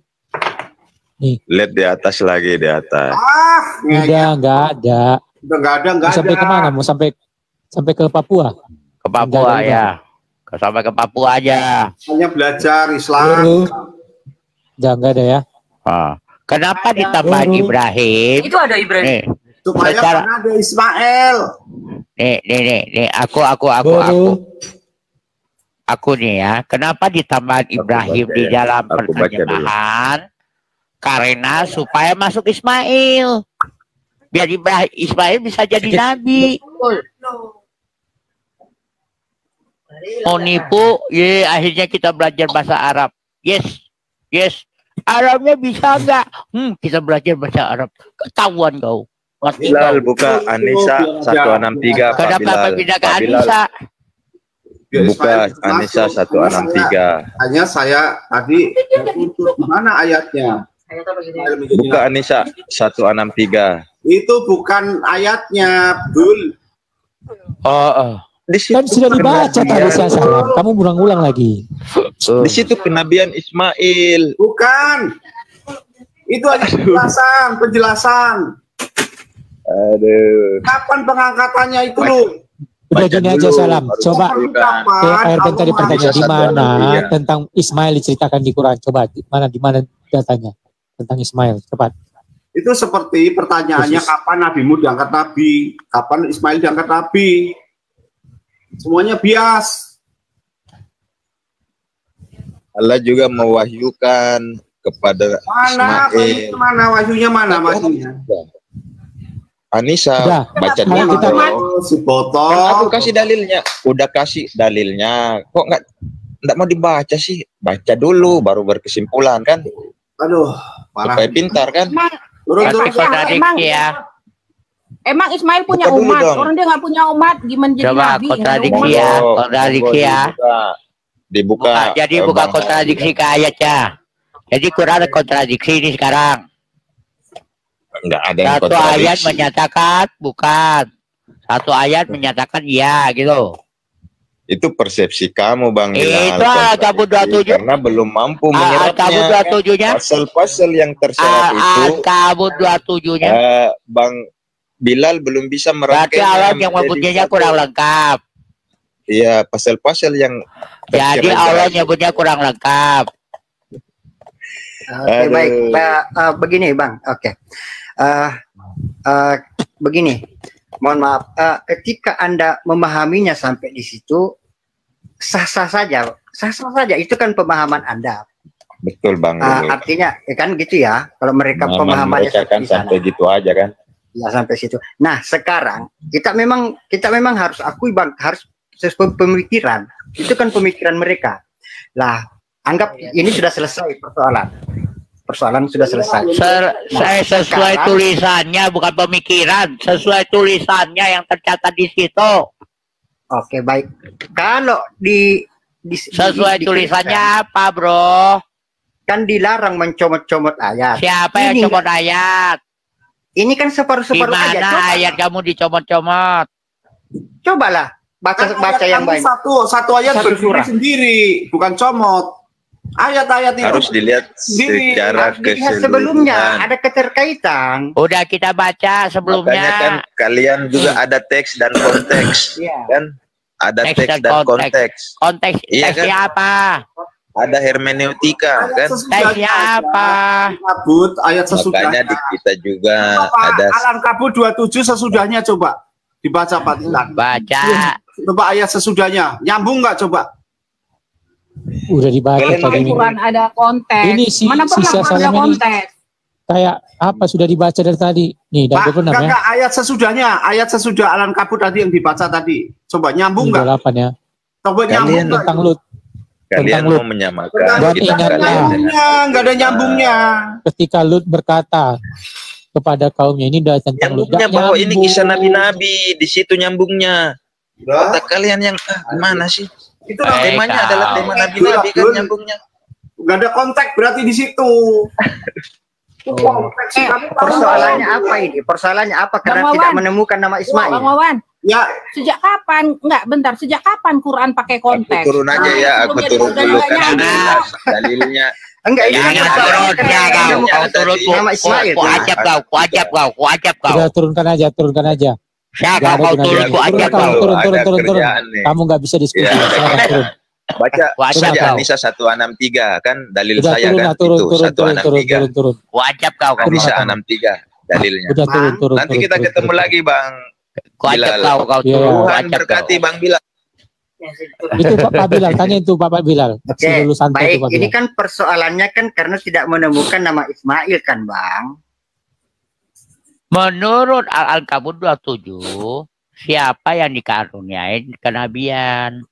Nih. Lihat di atas lagi, di atas. Udah nggak ada. Udah nggak ada. Sampai kemana? Mau sampai ke Papua? Ke Papua ya. Sampai ke Papua aja. Hanya belajar Islam. Nggak ada ya. Kenapa ditambah Ibrahim? Itu ada Ibrahim. Nih, supaya karena ada Ismail. Nih, aku nih ya. Kenapa ditambah Ibrahim di dalam pertanyaan? Karena supaya masuk Ismail. Biar Ismail bisa jadi nabi. Mau nipu, akhirnya kita belajar bahasa Arab. Yes. Arabnya bisa nggak? Kita belajar bahasa Arab. Ketahuan kau. Bilal buka Anissa 163. Kenapa pindah ke Anissa? Buka Anissa 163. Hanya saya tadi mana ayatnya? Buka Anissa 163. Itu bukan ayatnya, Bul. Di situ kan sudah dibaca tadi saya salam. Kamu ulang-ulang lagi. Di situ kenabian Ismail. Bukan. Itu hanya penjelasan. Aduh. Kapan pengangkatannya itu lu? Udah gini aja salam. Coba Airben tadi pertanyaan di mana tentang Ismail diceritakan di Quran. Coba di mana datanya tentang Ismail. Cepat. Itu seperti pertanyaannya kapan nabimu diangkat nabi, kapan Ismail diangkat nabi. Semuanya bias. Allah juga mewahyukan kepada Ismail. Mana wahyunya mana wahyunya? Anissa, baca dulu dong. Si botol. Kan aku kasih dalilnya. Udah kasih dalilnya. Kok nggak mau dibaca sih? Baca dulu baru berkesimpulan kan. Aduh, parah. Supaya pintar kan. Emang Ismail punya Buka umat, dong. orang dia nggak punya umat, gimana jadi Coba nabi? kontradiksi ya. Dibuka. Jadi buka kontradiksi ke ayatnya. Jadi Quran kontradiksi ini sekarang. Enggak ada yang Satu ayat menyatakan bukan. Satu ayat menyatakan iya gitu. Itu persepsi kamu Bang Bilal. Itu Al-Kabut 27. Karena belum mampu Al-Kabut menyerapnya. 27-nya. Pasal-pasal yang tersyarat itu. Al-Kabut 27-nya. Bang Bilal belum bisa Berarti merangkainya. Allah yang menyebutnya kurang lengkap. Iya, pasal-pasal yang Jadi Allah nyebutnya kurang lengkap. Oke, baik. Begini Bang, oke. Begini, mohon maaf. Ketika Anda memahaminya sampai di situ, sah-sah saja. Sah-sah saja, itu kan pemahaman Anda. Betul Bang. Artinya, kan gitu ya. Kalau mereka pemahamannya mereka kan sampai gitu aja kan. Ya sampai situ. Nah sekarang kita memang harus akui Bang, harus sesuai pemikiran. Itu kan pemikiran mereka. Lah, anggap ini sudah selesai persoalan sudah selesai. Saya sesuai tulisannya bukan pemikiran, sesuai tulisannya yang tercatat di situ. Oke, baik. Kalau sesuai tulisannya apa, Bro? Kan dilarang mencomot-comot ayat. Siapa yang comot ayat? Ini kan separuh-separuh aja. Di mana ayat kamu dicomot-comot? Cobalah baca yang baik. Satu ayat berdiri sendiri, bukan comot. Ayat-ayat itu harus dilihat secara keseluruhan. Sebelumnya ada keterkaitan. Udah kita baca sebelumnya. Makanya kan kalian juga ada teks dan konteks, kan? Ada teks dan konteks. Konteks teksnya apa? Ada hermeneutika, kan? Teksnya apa? Kabut ayat sesudahnya. Makanya di kita juga ada. Al-Ankabut 27 sesudahnya coba dibaca Pak Tilan. Baca. Coba ayat sesudahnya. Nyambung nggak coba? Udah dibaca tadi. Quran ada konteks. Ini Mana pernah ada konteks? Kayak apa sudah dibaca dari tadi? Nih, dan Pak, enggak, ayat sesudahnya, ayat sesudah Al-Ankabut tadi yang dibaca tadi. Coba nyambung nggak? 8 ya. Coba nyambung tentang Lut. Kalian mau menyamakan. Dan ingatlah, nggak ada nyambungnya. Ketika Lut berkata kepada kaumnya, ini udah tentang Lut. Nyambungnya bahwa ini kisah nabi-nabi, di situ nyambungnya. Otak kalian yang gimana sih? Itu temanya adalah tema nabi-nabi kan nyambungnya. Nggak ada konteks berarti di situ. Persoalannya apa ini? Persoalannya apa? Karena tidak menemukan nama Ismail. Bang Wawan, Ya. Sejak kapan? Enggak, bentar. Sejak kapan Quran pakai konteks? Aku turun aja ya, aku turun dulu kan dalilnya. Enggak, ini jangan turun ya kau turun ku ajab kau. Udah turunkan aja. Siapa kau turun ku ajab kau. Turun. Kamu nggak bisa diskusi. Silakan turun. Baca saja An-Nisa 163 kan dalil udah, saya kan turun, itu 163. Turun. Wajib kau An-Nisa 63 dalilnya. Udah turun. Nanti kita ketemu lagi Bang. Wajib kau turun. Tuhan berkati Bang Bilal. Itu Bapak Bilal, tanya itu Bapak Bilal. Oke, baik. Ini kan persoalannya kan karena tidak menemukan nama Ismail kan, Bang? Menurut Al-Ankabut 27, siapa yang dikaruniai kenabian?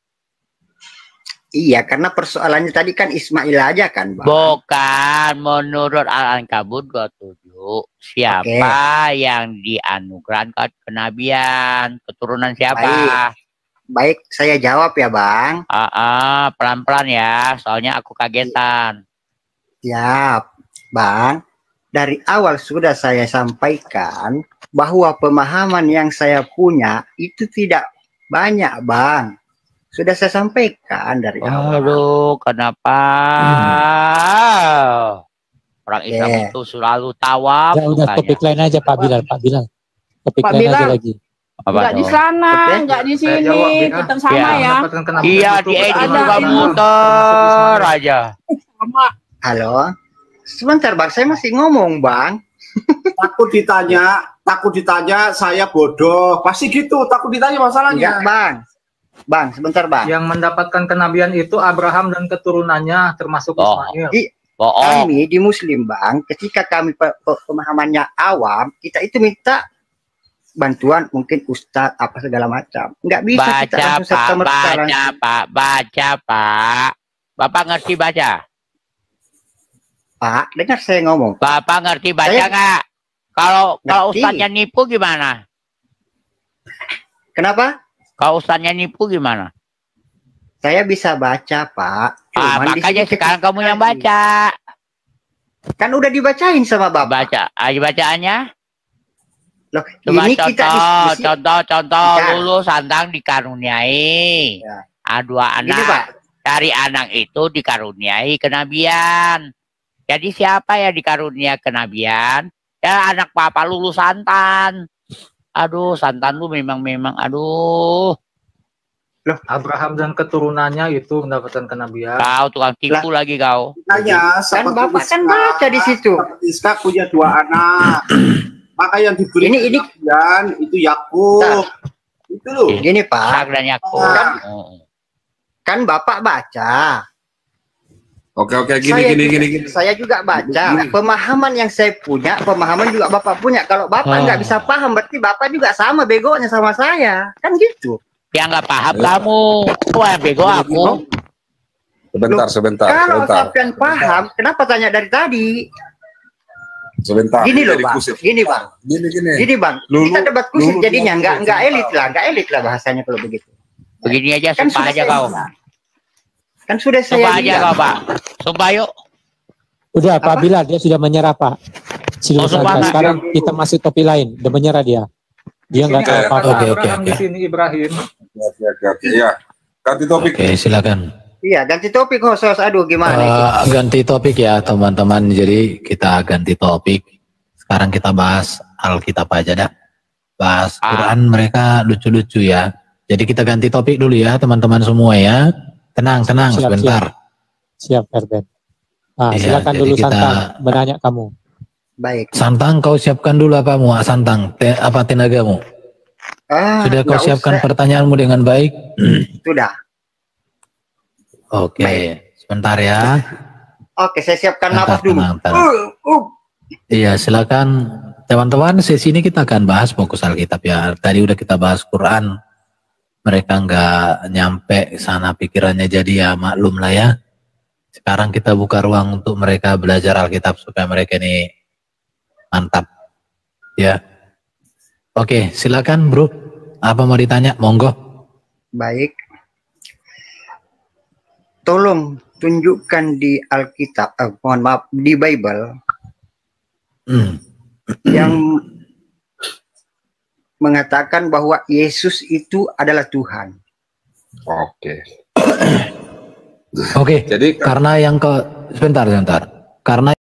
Iya, karena persoalannya tadi kan Ismail aja kan, Bang? Bukan, menurut Al-Ankabut 27, siapa yang dianugerahkan kenabian? Keturunan siapa? Baik, saya jawab ya, Bang. Pelan-pelan ya, soalnya aku kagetan. Siap, Bang. Dari awal sudah saya sampaikan bahwa pemahaman yang saya punya itu tidak banyak, Bang. Sudah saya sampaikan dari awal. Aduh, kenapa? Orang Islam itu selalu tawaf. Ya, udah topik lain aja Pak Bilal. Topik lain aja lagi. Enggak di sana, enggak di sini, tetap sama ya. Iya, di edit juga muter aja. Sama. Halo. Sebentar, Bang, saya masih ngomong, Bang. Takut ditanya, saya bodoh. Pasti gitu, takut ditanya masalahnya. Enggak, Bang, sebentar, Bang. Yang mendapatkan kenabian itu Abraham dan keturunannya, termasuk Ismail. Kami di Muslim, Bang, ketika kami pemahamannya awam, kita itu minta bantuan mungkin ustaz apa segala macam. Nggak bisa kita langsung serta-merta. Baca, Pak. Bapak ngerti baca? Pak, dengar saya ngomong. Bapak ngerti baca nggak? Kalau ustaznya nipu gimana? Kenapa? Kalau ustaznya nipu gimana? Saya bisa baca, Pak. Makanya sekarang kamu yang baca. Kan udah dibacain sama Bapak. Baca. Ayo bacaannya. Loh, coba ini kita diskusi. Contoh lulus santang dikaruniai. Dua anak. Dari anak itu dikaruniai kenabian. Jadi siapa yang dikaruniai kenabian? Ya anak papa lulus santan. Aduh, santan lu memang aduh. Loh, Abraham dan keturunannya itu mendapatkan kenabian. Kau tukang tipu lagi kau. Tanya, kan Bapak kan baca di situ. Ishak punya 2 anak. Maka yang diberi kenabian itu Yakub. Itu loh. Gini, Pak. Ishak dan Yakub. Kan Bapak baca. Oke, gini. Saya juga baca. Pemahaman yang saya punya, pemahaman juga Bapak punya. Kalau Bapak nggak bisa paham, berarti Bapak juga sama begonya sama saya. Kan gitu. Yang nggak paham kamu. Wah, bego aku. Sebentar. Kalau sampean paham, kenapa tanya dari tadi? Sebentar. Gini loh, Bang. Gini, Bang. Kita debat kusir jadinya. Nggak elit lah bahasanya kalau begitu. Begini aja, kan sumpah aja kau. Kan sudah saya sumpah aja kau, Pak. Sumpah yuk. Udah, Pak Bilal, dia sudah menyerah, Pak. Sekarang kita masih topik lain. Udah menyerah dia. Dia nggak tahu apa-apa. Oke. Di sini Ibrahim. Iya. Ganti topik. Oke, silakan. Iya, ganti topik khusus. Aduh, gimana? Ganti topik ya, teman-teman. Jadi kita ganti topik. Sekarang kita bahas Alkitab aja dah. Bahas Quran mereka lucu-lucu ya. Jadi kita ganti topik dulu ya, teman-teman semua ya. Tenang, sebentar. Siap, Herben. Silakan dulu kita... Santang, menanya kamu. Baik. Santang, kau siapkan dulu apamu, Santang? Apa tenagamu? Sudah kau siapkan pertanyaanmu dengan baik? Sudah. Oke, sebentar ya. Oke, saya siapkan nafas dulu. Iya, silakan. Teman-teman, sesi ini kita akan bahas fokus Alkitab ya. Tadi udah kita bahas Quran. Mereka nggak nyampe sana pikirannya, jadi ya maklum lah ya. Sekarang kita buka ruang untuk mereka belajar Alkitab supaya mereka ini mantap ya. Oke, silakan bro, apa mau ditanya, monggo. Baik, tolong tunjukkan di Alkitab, mohon maaf, di Bible yang mengatakan bahwa Yesus itu adalah Tuhan. Oke. Oke. Jadi karena yang sebentar. Karena